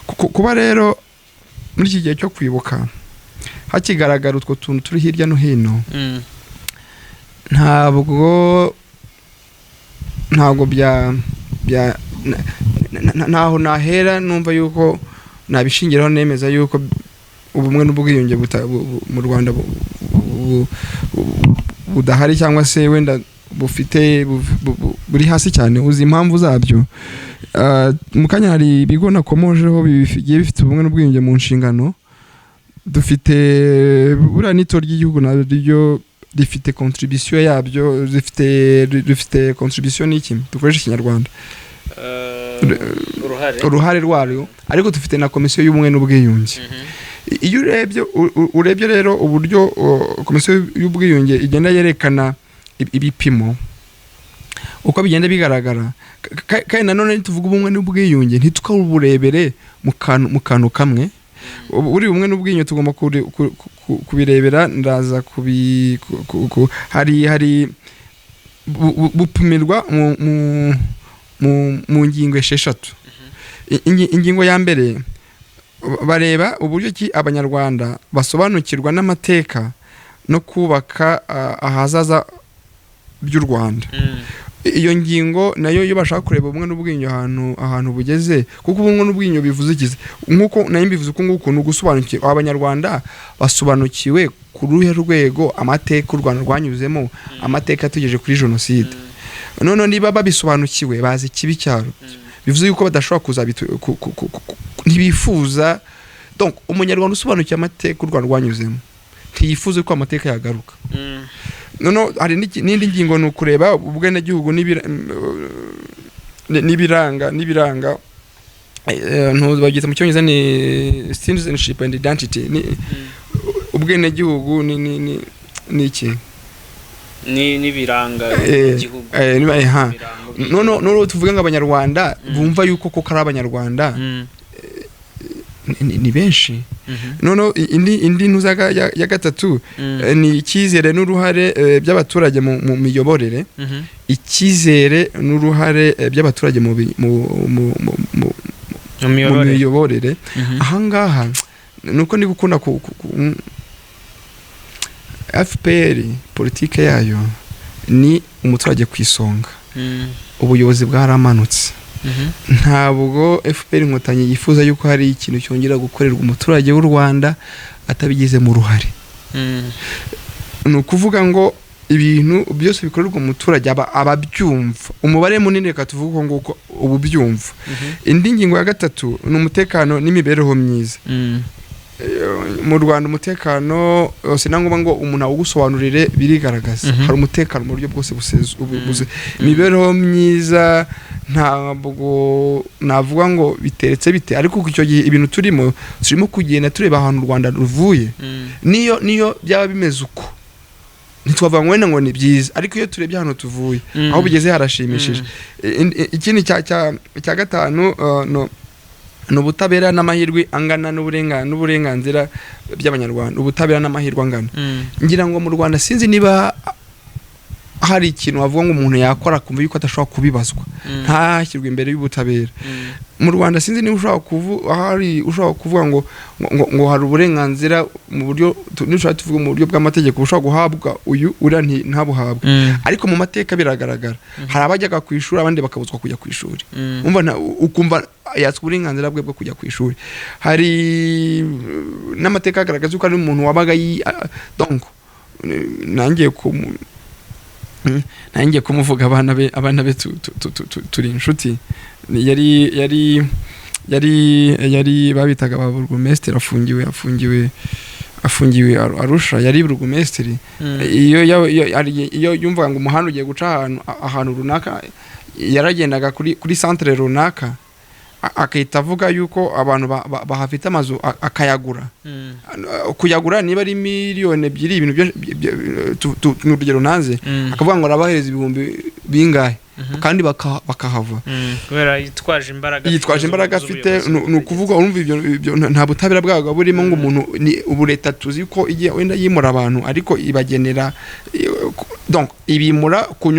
kuba rero muri iki gihe cyo kwibuka hakigaragara utwo tuntu turi hirya no hino ntabwo ntaho nahera numva yuko nabishingiraho nemeza yuko ubumwe n'ubwiyunge mu Rwanda budahari cyangwa se wenda bufite buri hasi cyane uzi impamvu zabyo mu kanya hari ibigo nakomojeho bigiye bifite ubumwe n'ubwiyunge mu nshingano dufite buriya n'ito ry'igihugu naryo rifite contribution yabyo rifite contribution n'iki dukoresha ikinyarwanda uruhare rwayo ariko dufite na komisiyo y'ubumwe n'ubwiyunge iyo urebye rero uburyo komisiyo y'ubwiyunge igenda yerekana ibipimo uko bigenda bigaragara kandi nanone tuvuga ubumwe n'ubwiyunge ntitukaburebere mu kantu kamwe uri bumwe n'ubwiyunge tugomba kubirebera ndaza hari bupimirwa mu ngingo 6 ingingo ya mbere bareba uburyo ki abanyarwanda basobanukirwa n'amateka no kubaka ahazaza by'u Rwanda iyo ngingo nayo iyo bashaka kureba ubumwe n'ubwiyunge ahantu bugeze kuko ubumwe n'ubwiyunge bivuze ikize nkuko nayo mbivuze uko nguko n'ugusobanukirwa abanyarwanda basobanukiwe ku ruhe rwego amateka u Rwanda rwanyuzemo amateka tugeje kuri jenoside none niba babisobanukiwe bazi kibi cyaro bivuze yuko badashobora ntibifuza donc umunyarwanda usobanukiye amateka u Rwanda rwanyuzemo ntiyifuze ko amateka yagaruka no hari n'indi ngingo no kureba ubwene gihugu n'ibiranga ntuzbagita mu cyongereza ni citizenship and identity ubwene gihugu ni iki ni biranga igihugu no tuvuga ngo abanyarwanda bumva yuko koko ari abanyarwanda ni benshi nono indi ntuzaga ya gatatu ni icyizere n'uruhare by'abaturage mu miyoborere icyizere n'uruhare by'abaturage mu miyoborere ahangaha nuko niba ukunda FPR politike yayo ni umuturage ku isonga ubuyobozi bwaramanutse ntabwo FPR inkotanyi yifuza yuko hari ikintu cyongera gukorerwa umuturage w'u Rwanda atabigize mu ruhare ni ukuvuga ngo ibintu byose bikorerwa umuturage ababyumva umubare munini reka tuvuge ngo ubu byumva indi ngingo ya gatatu ni umutekano n'imibereho myiza mu Rwanda umutekano sinangwa ngo umuntu awugusobanurire birigaragaza hari umutekano mu buryo bwose buze imibereho myiza ntabwo navuga ngo biteretse bite ariko icyo gihe ibintu turimo kugenda tureba ahantu u Rwanda ruvuye niyo byaba bimeze uko ntitwavuga ngo ni byiza ariko iyo turebye ahantu tuvuye aho bigeze harashimishije ikindi cya gatanu no ubutabera n'amahirwe angana n'uburenganzira by'abanyarwanda ubutabera n'amahirwe angana ngira ngo mu Rwanda sinzi niba hari ikintu wavuga ngo umuntu yakora kumva yuko atashobora kubibazwa ntashyirwe imbere y'ubutabera mu Rwanda sinzi niba ushobora kuvuga ngo hari uburenganzira mu buryo nishobora tuvuga mu buryo bw'amategeko ushobora guhabwa uyu uriya ntabuhabwe ariko mu mateka biragaragara hari abajyaga ku ishuri abandi bakabuzwa kujya ku ishuri ukumva yatswe uburenganzira bwe bwo kujya ku ishuri hari n'amateka agaragaza ko ari umuntu wabaga donc nangiye kumuvuga abana be turi inshuti yari babitaga ba burugumesitiri afungiwe Arusha yari burugumesitiri iyo yumvaga ngo umuhanda ugiye guca ahantu runaka yaragendaga kuri centre runaka akahita avuga yuko abantu bahafite amazu akayagura kuyagura niba ari miliyoni 2 ibintu n'urugero naze akavuga ngo arabahereza ibihumbi bingahe kandi bakahava kubera yitwaje imbaraga afite ni ukuvuga urumva ibyo nta butabera bwaga burimo ngo umuntu ubu leta tuzi ko igiye wenda yimura abantu ariko ibagenera donc ibimura ku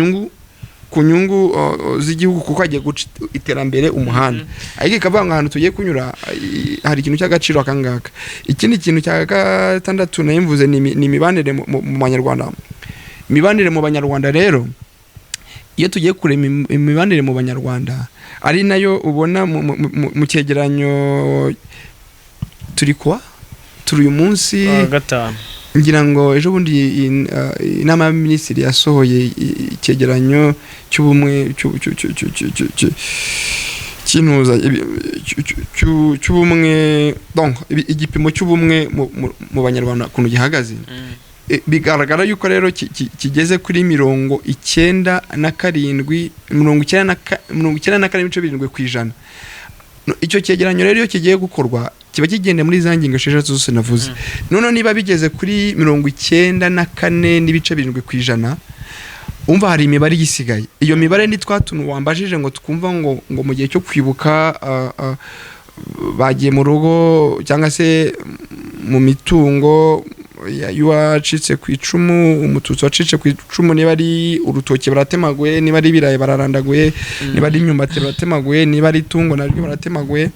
nyungu z'igihugu kuko agiye guca iterambere umuhanda ariko ikavuga ngo ahantu tugiye kunyura hari ikintu cy'agaciro akangaka ikindi kintu cya gatandatu nayimvuze ni imibanire mu banyarwanda rero iyo tugiye kurema imibanire mu banyarwanda ari nayo ubona mu cyegeranyo turi uyu munsi gatanu ngira ngo ejo bundi inama y'abaminisitiri yasohoye icyegeranyo cy'ubumwe cy'ubumwe donc igipimo cy'ubumwe mu banyarwanda kuntu gihagaze bigaragara yuko rero kigeze kuri 97.7% icyo cyegeranyo rero iyo kigiye gukorwa kiba kigende muri za ngingo 6 zose navuze none niba bigeze kuri 94.7% umva hari imibare gisigaye iyo mibare ni twatunu wambajije ngo tukumva ngo mu gihe cyo kwibuka bagiye mu rugo cyangwa se mu mitungo yuwacitse ku icumu umututsi wacitse ku icumu niba ari urutoke baratemaguye niba ari biraye bararandaguye niba ari imyumbati baratemaguye niba ari tungo naryo baratemaguye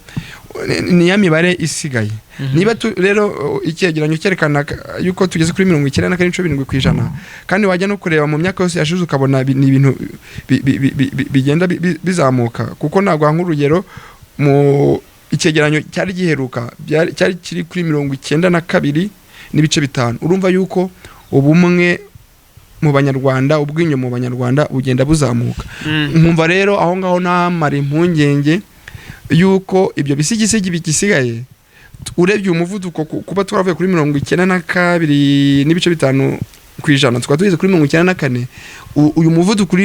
ni ya mibare isigaye niba rero icyegeranyo cyerekana yuko tugeze kuri 97.7% kandi wajya no kureba mu myaka yose yashize ukabona ni ibintu bigenda bizamuka kuko nagwa nk'urugero mu icyegeranyo cyari giheruka cyari kiri kuri 92.5 urumva yuko ubumwe mu banyarwanda ubwinyo mu banyarwanda bugenda buzamuka nkumva rero aho ngaho namara impungenge yuko ibyo bisigisigi bigisigaye urebye umuvuduko kuba twaravuye kuri 92.5% tukaba tugeze kuri 94 uyu muvuduko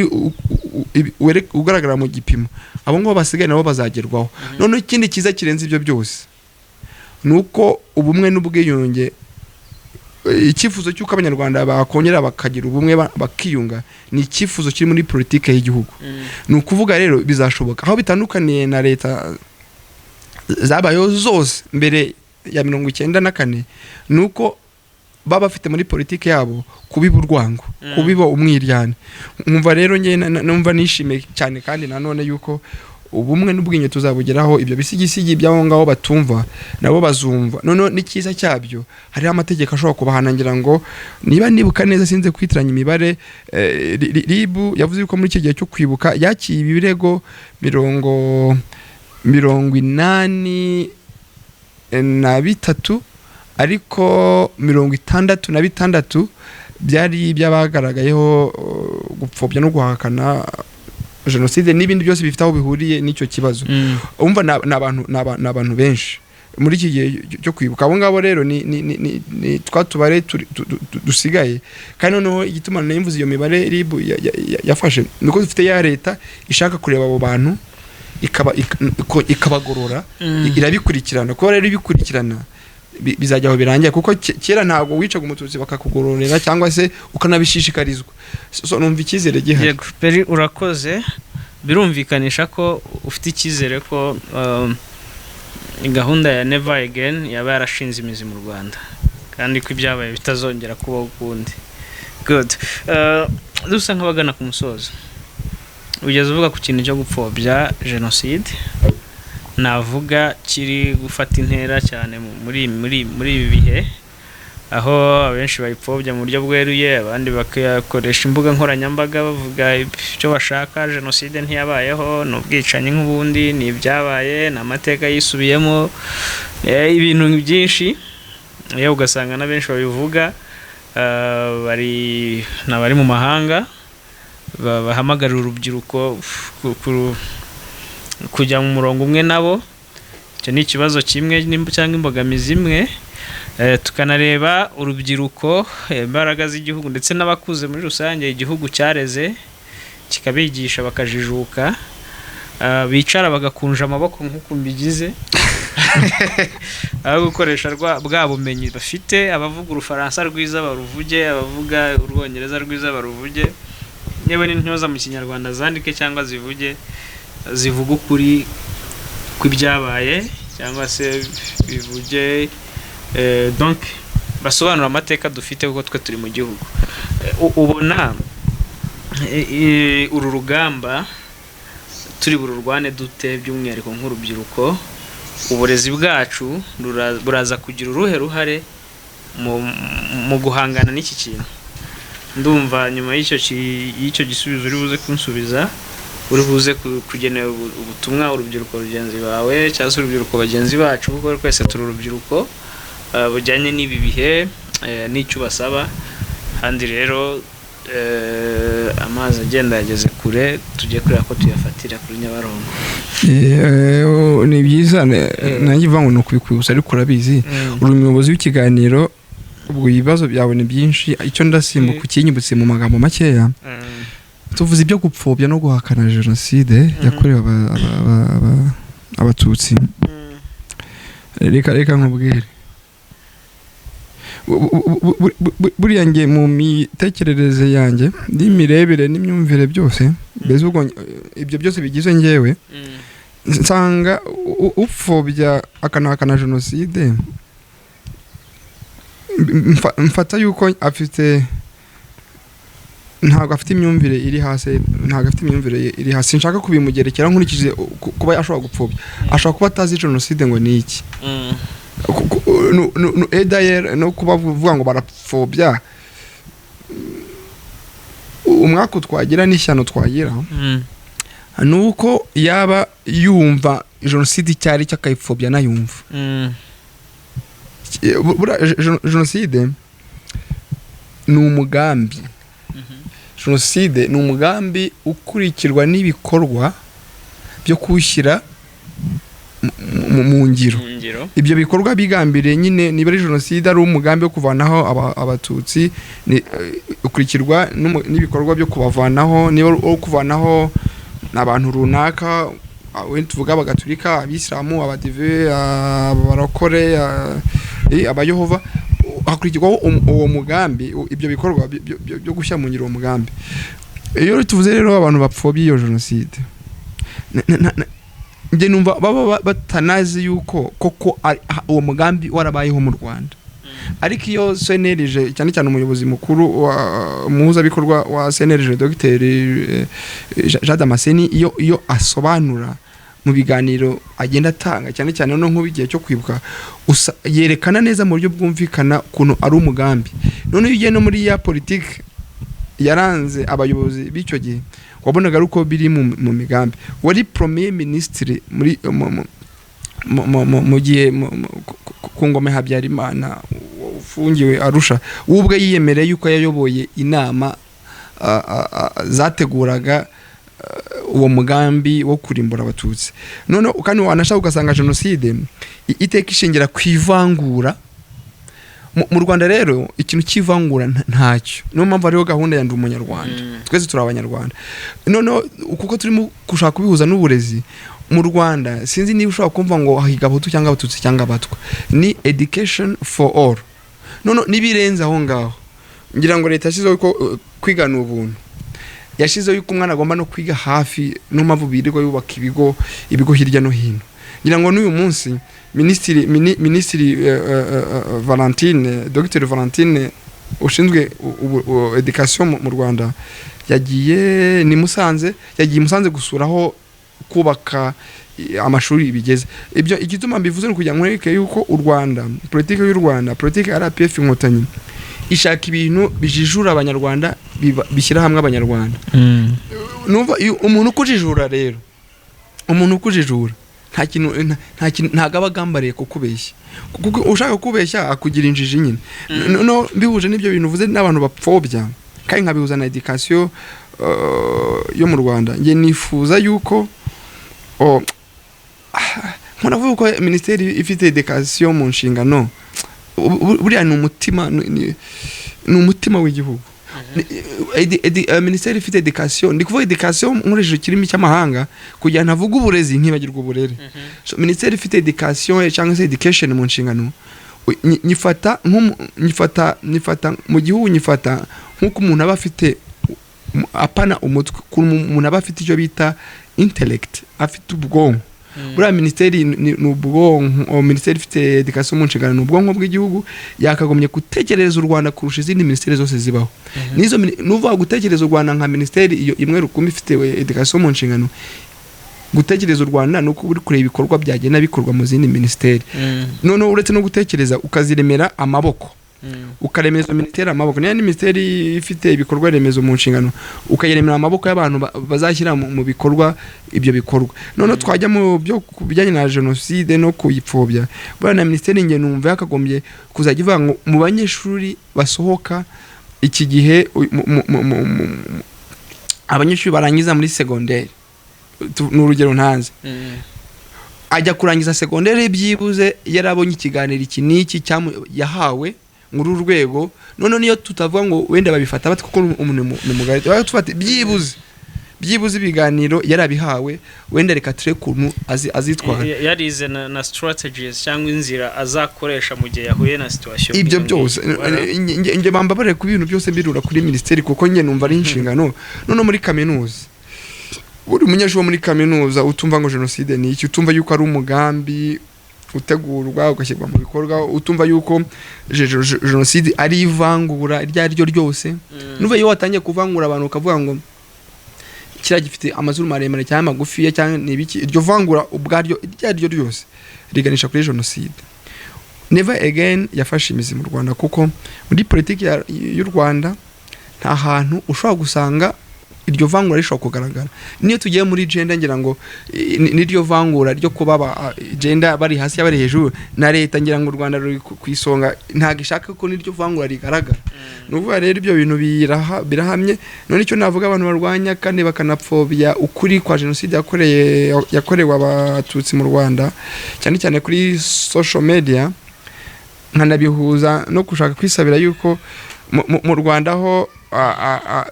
ugaragara mu gipimo abo ngo basigaye nabo bazagerwaho none ikindi kiza kirenze ibyo byose nuko ubumwe n'ubwiyunge icyifuzo cy'uko abanyarwanda bakongera bakagira ubumwe bakiyunga ni icyifuzo kiri muri politike y'igihugu. Ni ukuvuga rero bizashoboka aho bitandukaniye na leta zabayeho zose mbere ya 1994 nuko baba bafite muri politike yabo kubiba urwango, kubiba umwiryane. Nkumva rero nge numva nishime cyane kandi nanone yuko ubumwe n'ubwinyo tuzabugeraho, ibyo bisigisigi by'aho ngaho batumva nabo bazumva. None n'ikiza cyabyo hari amategeko ashobora kubahanangira ngo niba nibuka neza sinze kwitiranya imibare, ribu yavuze yuko muri iki gihe cyo kwibuka yakiye ibirego 83 ariko 66 byari by'abagaragayeho gupfobya no guhakana genocide n'ibindi byose bifite aho bihuriye n'icyo kibazo. Umva n'abantu benshi muri iki gihe cyo kwibuka. Abo ngabo rero ni twatubare dusigaye, kandi noneho igituma nimvuze iyo mibare ribu yafashe nuko dufite ya leta ishaka kureba abo bantu ikabagorora, irabikurikirana. Kuko rero ibikurikirana bizajya aho birangiye, kuko kera ntabwo wicaga umututsi bakakugororera cyangwa se ukanabishishikarizwa. So numva icyizere gihari. Yego Peri, urakoze. Birumvikanisha ko ufite icyizere ko gahunda ya Never Again yaba yarashinze imizi mu Rwanda kandi ko ibyabaye bitazongera kubaho ukundi. Good. Dusa nk'abagana ku musozo, ugeze uvuga ku kintu cyo gupfobya genocide, navuga kiri gufata intera cyane muri ibi bihe, aho abenshi bayipfobya mu buryo bweruye, abandi bakakoresha imbuga nkoranyambaga bavuga icyo bashaka. Genocide ntiyabayeho, n'ubwicanyi nk'ubundi ni ibyabaye, n'amateka yisubiyemo, ibintu byinshi. Yewe ugasanga na benshi babivuga bari mu mahanga bahamagarira urubyiruko kujya mu murongo umwe nabo. Icyo ni ikibazo kimwe cyangwa imbogamizi imwe. Tukanareba urubyiruko, imbaraga z'igihugu ndetse n'abakuze muri rusange igihugu cyareze kikabigisha bakajijuka, bicara bagakunja amaboko nk'uko mbigize aho gukoresha bwa bumenyi bafite. Abavuga urufaransa rwiza baruvuge, abavuga urwongereza rwiza baruvuge, yewe n'intyoza mu kinyarwanda zandike cyangwa zivuga ukuri kw'ibyabaye, cyangwa se bivuge donc basobanura amateka dufite kuko twe turi mu gihugu. Ubona uru rugamba turi bururwane dute, by'umwihariko nk'urubyiruko? Uburezi bwacu buraza kugira uruhe ruhare mu guhangana n'iki kintu? Ndumva nyuma y'icyo gisubizo uri buze kunsubiza, uri buze kugenera ubutumwa urubyiruko rugenzi bawe cyangwa se urubyiruko bagenzi bacu, kuko twese turi urubyiruko, bujyanye n'ibi bihe n'icyo basaba. Kandi rero amazi agenda yageze kure, tujye kureba ko tuyafatira kuri Nyabarongo. Ni byiza, nanjye ivango no kubikwibutsa, ariko urabizi uri umuyobozi w'ikiganiro, ubwo ibibazo byawe ni byinshi. Icyo ndasimbuka ukinyibutse mu magambo makeya, tuvuze ibyo gupfobya no guhakana genocide yakorewe abatutsi. Reka nkubwire, buriya nge mu mitekerereze yanjye n'imirebere n'imyumvire byose, mbese ubwo ibyo byose bigize ngewe, nsanga upfobya akanahakana genocide mfata yuko ntabwo afite imyumvire iri hasi, nshaka kubimugerekera nkurikije kuba ashobora gupfobya. Ashobora kuba atazi genocide ngo ni iki, no kuba vuga ngo barapfobya umwaka twagira n'ishyano twagira, nuko yaba yumva genocide cyari cyakayipfobya nayumva. Genocide ni umugambi, genocide ni umugambi ukurikirwa n'ibikorwa byo kushyira mu ngiro. Ibyo bikorwa bigambiriye nyine, niba ari genocide ari umugambi wo kuvanaho abatutsi, ukurikirwa n'ibikorwa byo kubavanaho, niba ari kuvanaho abantu runaka, tuvuga abagatulika, abisilamu, abadive, abarokore, abayehova. hakurikirwaho uwo mugambi ibyo bikorwa byo gushyira mu ngiro uwo mugambi. Iyo tuvuze rero abantu bapfobye iyo jenoside nge numva baba batanazi yuko koko uwo mugambi warabayeho mu Rwanda. Ariko iyo CNLG cyane cyane umuyobozi mukuru wa muhuzabikorwa wa CNLG Dr Jean Damascene iyo asobanura mu biganiro agenda atanga cyane cyane no nk'ubigiye cyo kwibuka yerekana neza mu buryo bwumvikana kuno ari umugambi. None iyo no muri ya politique yaranze abayobozi b'icyo gihe wabonaga ruko biri mu migambi. Wari premier ministre muri mu gihe ku ngoma Habyarimana ufungiwe Arusha ubwe yiyemereye yuko yayoboye inama zateguraga uwo mugambi wo kurimbura abatutsi. None kandi wanashaka ugasanga jenoside iteka ishingira kwivangura mu Rwanda. Rero ikintu kivangura ntacyo, no mpamvu ariho gahunda ya ndi umunyarwanda, twese turi abanyarwanda. None kuko turimo gushaka kubihuza n'uburezi mu Rwanda, sinzi niba ushobora kumva ngo higa abahutu cyangwa abatutsi cyangwa abatwa, ni education for all. None nibirenze aho ngaho ngira ngo leta yashizeho ko kwigana ubuntu, yashizeho yuko umwana agomba no kwiga hafi, no mpamvu birirwa yubaka ibigo hirya no hino. Ngira ngo n'uyu munsi Minisitiri Valentine, Dr Valentine ushinzwe education mu Rwanda yagiye Musanze gusuraho kubaka amashuri bigeze. Ibyo igituma mbivuze no kugira ngo nkwereke yuko u Rwanda, politike y'u Rwanda, politike ya RPF Inkotanyi ishaka ibintu bijijura abanyarwanda, bishyira hamwe abanyarwanda. Numva umuntu ukujijura rero, umuntu ukujijura nta kintu ntagabagambariye kukubeshya, kuko ushaka kubeshya akugira injiji nyine. No bihuje n'ibyo bintu uvuze n'abantu bapfobya, kandi nkabihuza na education yo mu Rwanda. Nge nifuza yuko nkuravuga ko ministeri ifite education mu nshingano, buriya ni umutima w'igihugu. Ministeri ifite education, ndi kuvuga education nkoresheje kirimi cy'amahanga kugira ntavuga uburezi nkibagirwa uburere. So ministeri ifite education cyangwa se education mu nshingano nyifata mu gihugu, nyifata nkuko umuntu aba afite apana umutwe, umuntu aba afite icyo bita intellect, afite ubwonko. Buriya ministeri ni ubwonko. Ministeri ifite education mu nshingano n'ubwonko bw'igihugu, yakagombye gutekereza u Rwanda kurusha izindi ministeri zose zibaho. Nizo nuva gutekereza u Rwanda nka ministeri iyo imwe rukumbi ifite education mu nshingano, gutekereza u Rwanda nuko uri kureba ibikorwa byagenda bikorwa mu zindi ministeri. None uretse no gutekereza ukaziremera amaboko, ukaremeza ministeri amaboko. Niyo ministeri ifite ibikorwa remezo mu nshingano, ukayiremera amaboko y'abantu bazashyira mu bikorwa ibyo bikorwa. None twajya mu byo bijyanye na jenoside no kuyipfobya, bwana ministeri nge numva yakagombye kuzajya ivuga ngo mu banyeshuri basohoka iki gihe, abanyeshuri barangiza muri secondaire, n'urugero ntanze, ajya kurangiza secondaire byibuze yarabonye ikiganiro iki niki yahawe muri urwego. None niyo tutavuga ngo wenda babifata bati kuko umuntu mugari, tufate byibuze ibiganiro yarabihawe, wenda reka ture kuntu azitwara, yarize na strategies cyangwa inzira azakoresha mu gihe yahuye na situation. Ibyo byose nge bambabare ku bintu byose mbirura kuri ministeri, kuko nge numva ari inshingano. None muri kaminuza, buri munyeshuri muri kaminuza utumva ngo jenoside ni iki, utumva yuko ari umugambi utegurwa ugashyirwa mu bikorwa, utumva yuko jenoside ari ivangura iryo ryose. Nuva iyo watangiye kuvangura abantu ukavuga ngo kira gifite amazuru maremare cyangwa magufi cyangwa nibiki, iryo vangura ubwaryo iryo ryose riganisha kuri jenoside. Never again yafashe imizi mu Rwanda, kuko muri politiki y'u Rwanda nta hantu ushobora gusanga iryo vangura rishobora kugaragara. Niyo tugiye muri gender ngira ngo niryo vangura ryo kuba gender bari hasi bari hejuru, na leta ngira ngo u Rwanda ruri kwisonga ntago ishaka ko niryo vangura rigaragara. Nuvuga rero ibyo bintu birahamye. None icyo navuga abantu barwanya kandi bakanapfobya ukuri kwa jenoside yakorewe abatutsi mu Rwanda, cyane cyane kuri social media, nkanabihuza no gushaka kwisabira yuko mu Rwanda ho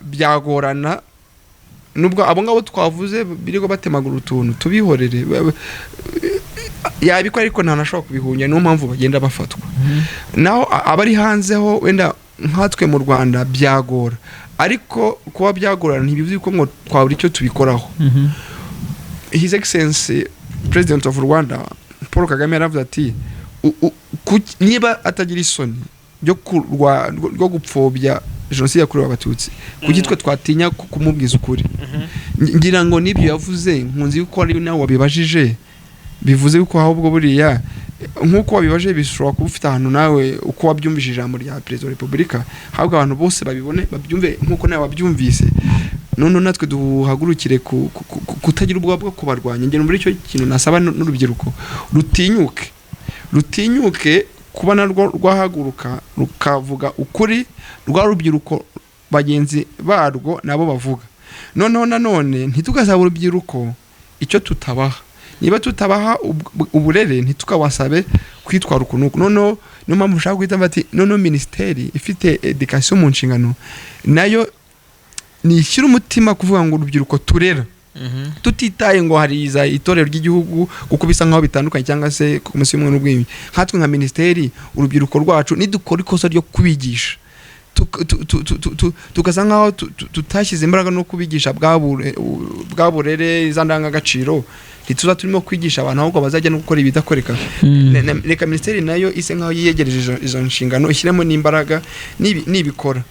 byagorana, nubwo abo ngabo twavuze birigo batemagura utuntu tubihorere. yabikora ariko nta nashobora kubihunya niyo mpamvu bagenda bafatwa naho abari hanzeho wenda nkatwe mu Rwanda byagora ariko kuba byagorana ntibivuze ko ngo twabura icyo tubikoraho His Excellency President of Rwanda Paul Kagame yaravuze ati niba atagira isoni ryo gupfobya jenoside yakorewe abatutsi kuki twe twatinya kumubwiza ukuri ngira ngo nibyo yavuze nkunzi yuko ari nawe wabibajije bivuze yuko ahubwo buriya nkuko wabibaje bishobora kuba ufite ahantu nawe uko wabyumvise ijambo rya Perezida wa Repubulika ahubwo abantu bose babibone babyumve nkuko nawe wabyumvise none natwe duhagurukire kutagira ubwoba bwo kubarwanya ngene muri icyo kintu nasaba n'urubyiruko rutinyuke kuba narwo rwahaguruka rukavuga ukuri rwa rubyiruko bagenzi barwo nabo bavuga none ntitugasaba urubyiruko icyo tutabaha niba tutabaha uburere ntitukawasabe kwitwara ukunuko niyo mpamvu ushaka guhita bati none ministeri ifite education mu nshingano nayo nishyira umutima kuvuga ngo urubyiruko turera tutitaye ngo hari iza itorero ry'igihugu kuko bisa nkaho bitandukanye cyangwa se komisiyo y'umwe n'ubwiyunge nkatwe nka ministeri urubyiruko rwacu nidukora ikosa ryo kubigisha tukasa nkaho tutashyize imbaraga no kubigisha bwa burere izandangagaciro ntituza turimo kwigisha abantu ahubwo bazajya no gukora ibidakoreka reka ministeri nayo ise nkaho yiyegereje izo nshingano ishyiremo n'imbaraga nibikora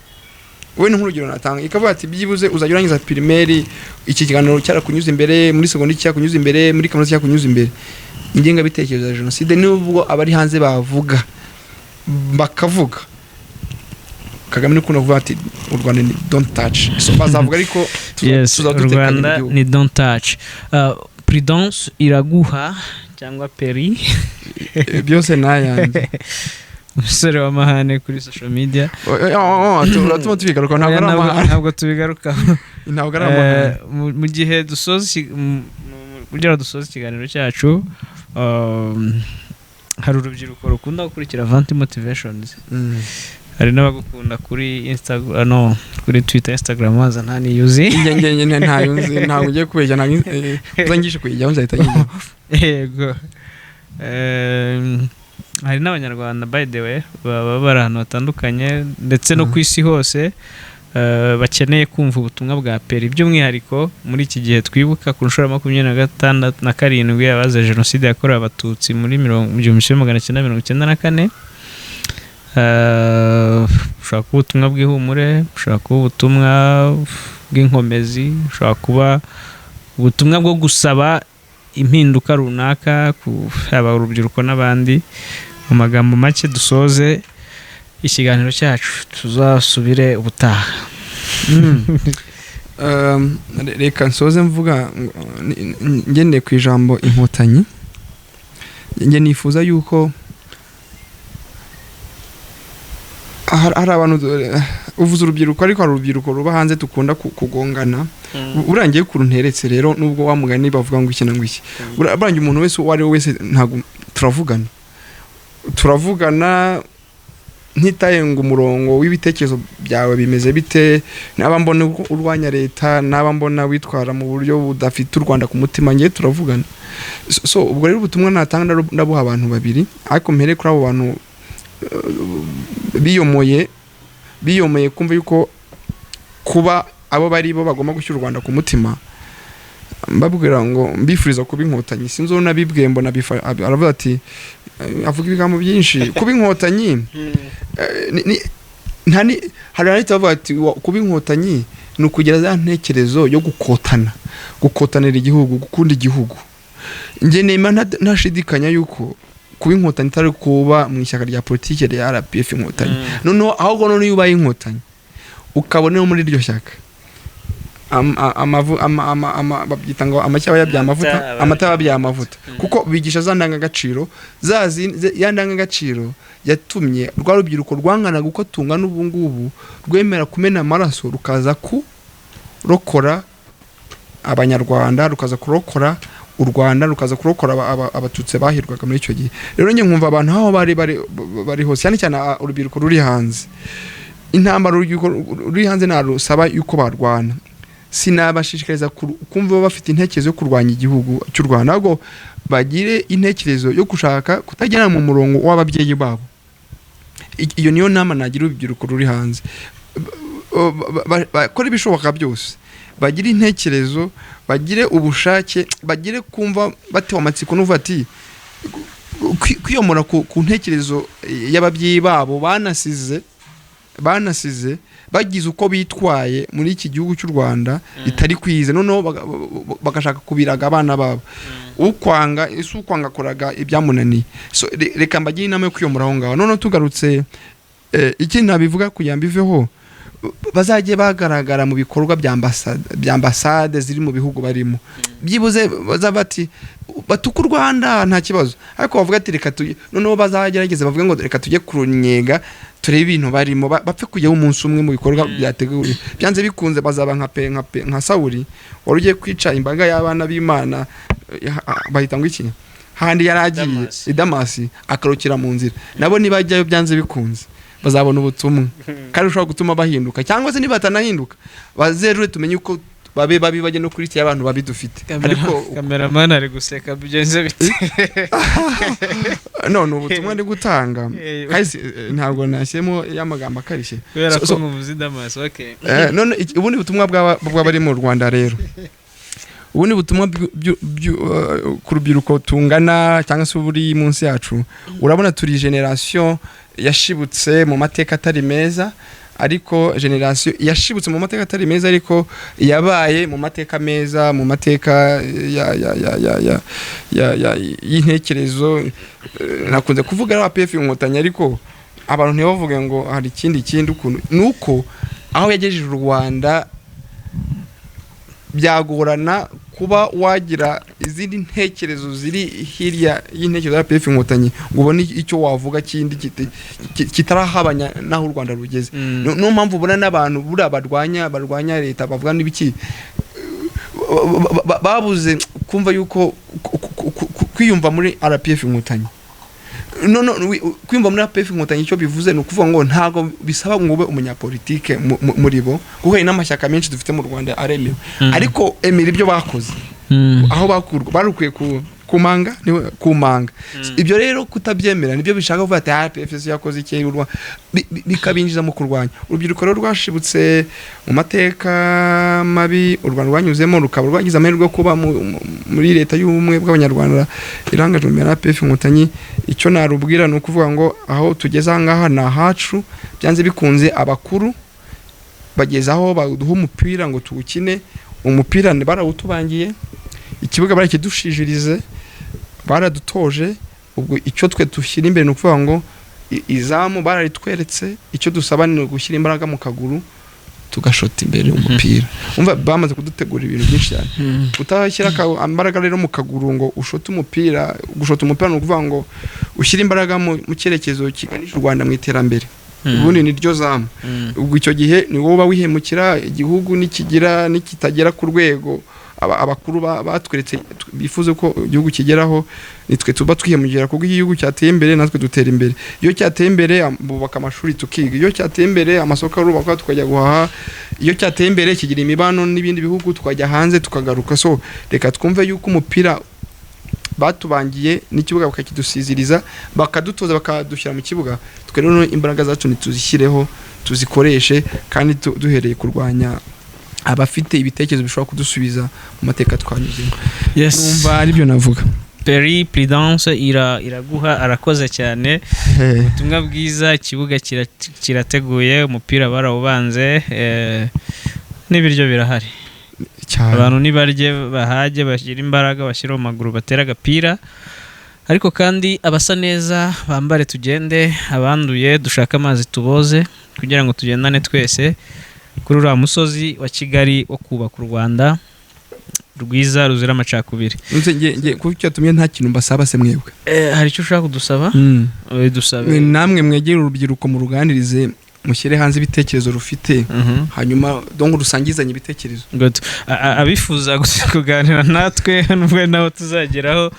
we n'urugero natanga ikavuga ati byibuze uzajya urangiza primaire iki kiganiro cyarakunyuza imbere muri secondaire cyakunyuza imbere muri kaminuza cyakunyuza imbere ingenga bitekerezo ya jenoside nubwo abari hanze bavuga bakavuga Kagame nuko navuga ati u Rwanda ni don't touch so bazavuga ariko Rwanda ni don't touch Prudence Iraguha cyangwa Peri byose nayandi umusore w'amahane kuri social media turatuma tubigaruka ntabwo tubigarukaho ntabwo ari amahane mu gihe kugira dusoze ikiganiro cyacu hari urubyiruko rukunda gukurikira Vanti Motivations hari n'abagukunda kuri Instagram kuri Twitter Instagram waza nta niyuzi ngenge ntayuzi ntabwo ugiye kubejya uzangishe kuyijya nzahita nyine yego hari n'abanyarwanda by the way baba bari ahantu hatandukanye ndetse no ku isi hose bakeneye kumva ubutumwa bwa Peri by'umwihariko muri iki gihe twibuka ku nshuro 27 abazize jenoside yakorewe abatutsi muri 1994 ushaka kuba ubutumwa bw'ihumure ushaka kuba ubutumwa bw'inkomezi ushaka kuba ubutumwa bwo gusaba impinduka runaka haba urubyiruko n'abandi mu magambo make dusoze ikiganiro cyacu tuzasubire ubutaha reka nsoze mvuga ngendeye ku ijambo inkotanyi nge nifuza yuko hari abantu uvuze urubyiruko ariko hari urubyiruko ruba hanze tukunda kugongana urangiye ku runteretse rero nubwo wamugani bavuga ngo iki ngo iki urangiye umuntu wese uwo ari we wese ntago turavugana ntitaye ngo umurongo w'ibitekerezo byawe bimeze bite naba mbona urwanya leta naba mbona witwara mu buryo budafite u Rwanda ku mutima ngiye turavugana so ubwo rero ubutumwa natanga ndabuha abantu babiri ariko mpere kuri abo bantu biyomoye kumva yuko kuba abo bari bo bagomba gushyira u Rwanda ku mutima mbabwira ngo mbifuriza kuba inkotanyi sinzo nabibwiye mbona aravuga ati avuga ibigambo byinshi kuba inkotanyi hari abavuga ati kuba inkotanyi ni ukugira za ntekerezo yo gukotanira igihugu gukunda igihugu nge nema ntashidikanya yuko kuba inkotanyi itari kuba mu ishyaka rya politiki rya RPF inkotanyi ahubwo none iyo ubaye inkotanyi ukabona muri iryo shyaka babyita ngo amacyaba y'amavuta amataba y'amavuta kuko bigisha za ndangagaciro ya ndangagaciro yatumye rwa rubyiruko rwangana guko tunga n'ubungubu rwemera kumena amaraso rukaza kurokora abanyarwanda rukaza kurokora u Rwanda rukaza kurokora abatutse bahirwaga muri icyo gihe rero nge nkumva abantu aho bari hose cyane cyane urubyiruko ruri hanze intambara ruri hanze narusaba yuko barwana sinabashishikariza kumva bafite intekerezo yo kurwanya igihugu cy'u Rwanda ahubwo bagire intekerezo yo gushaka kutagera mu murongo w'ababyeyi babo. Iyo niyo nama nagira urubyiruko ruri hanze, bakora ibishoboka byose, bagire intekerezo, bagire ubushake, bagire kumva batewe amatsiko n'uvuga ati kwiyomora ku ntekerezo y'ababyeyi babo banasize bagize uko bitwaye muri iki gihugu cy'u Rwanda itari kwize, noneho bagashaka kubiraga abana babo. Ukwanga koraga ibyamunaniye. So reka mbagire inama yo kwiyomora aho ngaho. Noneho tugarutse iki nabivuga kuyambiveho, bazajye bagaragara mu bikorwa bya ambasade ziri mu bihugu barimo. Byibuze bazabati batuku Rwanda nta kibazo, ariko bavuga ati reka noneho bazagerageza bavuga ngo reka tujye kurunyega turebe ibintu barimo, bapfe kujyaho umunsi umwe mu bikorwa byateguye. Byanze bikunze bazaba nka Sawuli wari ugiye kwica imbaga y'abana b'Imana, bahita ngo iki handi yaragiye i Damasi akarukira mu nzira. Nabo nibajyayo byanze bikunze bazabona ubutumwa kandi ushobora gutuma bahinduka, cyangwa se nibatanahinduka bazerure tumenye uko babe bajye no kuri abantu babidufite. Ariko cameraman ari guseka byenze biti no ubutumwa ndi gutanga kandi ntabwo nashyemo y'amagambo akarishye kubera ko mu Damasi. Okay, none ubundi butumwa bw'abari mu Rwanda rero, ubundi butumwa ku rubyiruko tungana cyangwa se buri munsi yacu. Urabona turi generation yashibutse mu mateka atari meza, ariko generation yashibutse mu mateka atari meza ariko yabaye mu mateka meza, mu mateka y'intekerezo. Nakunze kuvuga ari APF Inkotanyi, ariko abantu ntibavuge ngo hari ikindi ukuntu nuko aho yagejeje u Rwanda byagorana kuba wagira izindi ntekerezo ziri hirya y'intekerezo ya APF Inkotanyi ngo ubone icyo wavuga kindi kitarahabanya naho u Rwanda rugeze. No mpamvu ubona n'abantu buri barwanya leta bavuga n'ibiki babuze kumva yuko kwiyumva muri RPF Inkotanyi. No kwimba muri APF Inkotanyi icyo bivuze no kuvuga ngo ntago bisaba ngo ube umunyapolitike muri bo, kuko n'amashyaka menshi dufite mu Rwanda aremewe, ariko emera ibyo bakoze aho barukuye kumanga. Ibyo rero kutabyemera nibyo bishaka kuvuga ati APF yakoze ikirurwa bikabinjiza mu kurwanya urubyiruko rero rwashibutse mu mateka mabi u Rwanda rwanyuzemo, rukaba rwagize amahirwe kuba muri leta y'ubumwe bw'abanyarwanda irangajwe imbere na APF Inkotanyi. Icyo narubwira ni ukuvuga ngo aho tugeze ahangaha ni ahacu, byanze bikunze abakuru bageze aho baduha umupira ngo tuwukine. Umupira barawutubangiye, ikibuga barakidushijirize, baradutoje. Ubwo icyo twe dushyira imbere ni ukuvuga ngo izamu bararitweretse, icyo dusaba ni gushyira imbaraga mu kaguru tugashota imbere umupira. Umva bamaze kudutegura ibintu byinshi cyane. Utashyira imbaraga rero mu kaguru ngo ushote umupira, gushota umupira no kuvuga ngo ushyira imbaraga mu cyerekezo kiganisha u Rwanda mu iterambere. Ubundi ni ryo zamu. Ubwo icyo gihe ni wowe wihemukira igihugu nikitagera ku rwego abakuru batweretse bifuze ko igihugu kigeraho. Nitwe tuba twihemukira kuko igihugu cyateye imbere natwe dutera imbere. Iyo cyateye imbere bubaka amashuri tukiga, iyo cyateye imbere amasoko arubakwa tukajya guhaha, iyo cyateye imbere kigira imibano n'ibindi bihugu tukajya hanze tukagaruka. So reka twumve yuko umupira batubangiye n'ikibuga bakakidusiziriza, bakadutoza bakadushyira mu kibuga. Twe rero imbaraga zacu nituzishyireho, tuzikoreshe, kandi duhereye kurwanya abafite ibitekerezo bishobora kudusubiza mu mateka twanyuzemo. Numva ari byo navuga. Peri Prudence iraguha arakoze cyane. Ubutumwa bwiza, ikibuga kirateguye, umupira barawubanze, n'ibiryo birahari. Abantu nibarye bahage, bashyira imbaraga, bashyira mu maguru, batera agapira. Ariko kandi abasa neza bambare tugende, abanduye dushaka amazi tuboze kugira ngo tugendane twese kuri uriya musozi wa Kigali wo kubaka u Rwanda rwiza ruzira amacakubiri. Nge kuko cyatumye nta kintu mbasaba se mwebwe. Hari icyo ushaka kudusaba? Dusabe namwe mwegera urubyiruko mu ruganirize, mushyire hanze ibitekerezo rufite, hanyuma donc rusangizanye ibitekerezo. Abifuza kuganira natwe nubwo nabo tuzageraho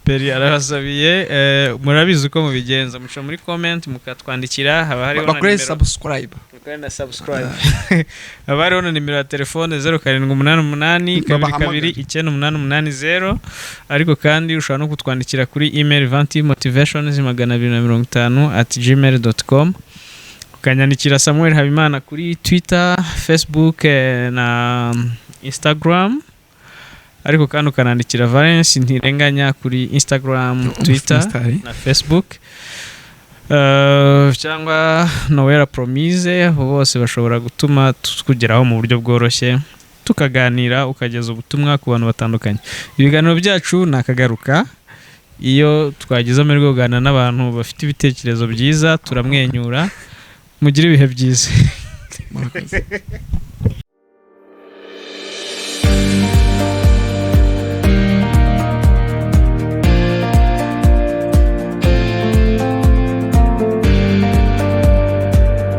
Peri arabasabiye murabizi uko mubigenza muca muri comment mukatwandikira haba hariho na bakore nimero subscribe mukanda subscribe haba hariho na nimero ya telefone 0788 ariko kandi ushobora no kutwandikira kuri email vanti250@gmail.com ukanyandikira Samuel Habimana kuri Twitter, Facebook na Instagram ariko kandi ukanandikira Valence Ntirenganya kuri Instagram, Twitter na Facebook cyangwa Noella Promise bose bashobora gutuma tukugeraho mu buryo bworoshye tukaganira ukageza ubutumwa ku bantu batandukanye. Ibiganiro byacu nakagaruka iyo twagize amahirwe yo kuganira n'abantu bafite ibitekerezo byiza turamwenyura mugire ibihe byiza.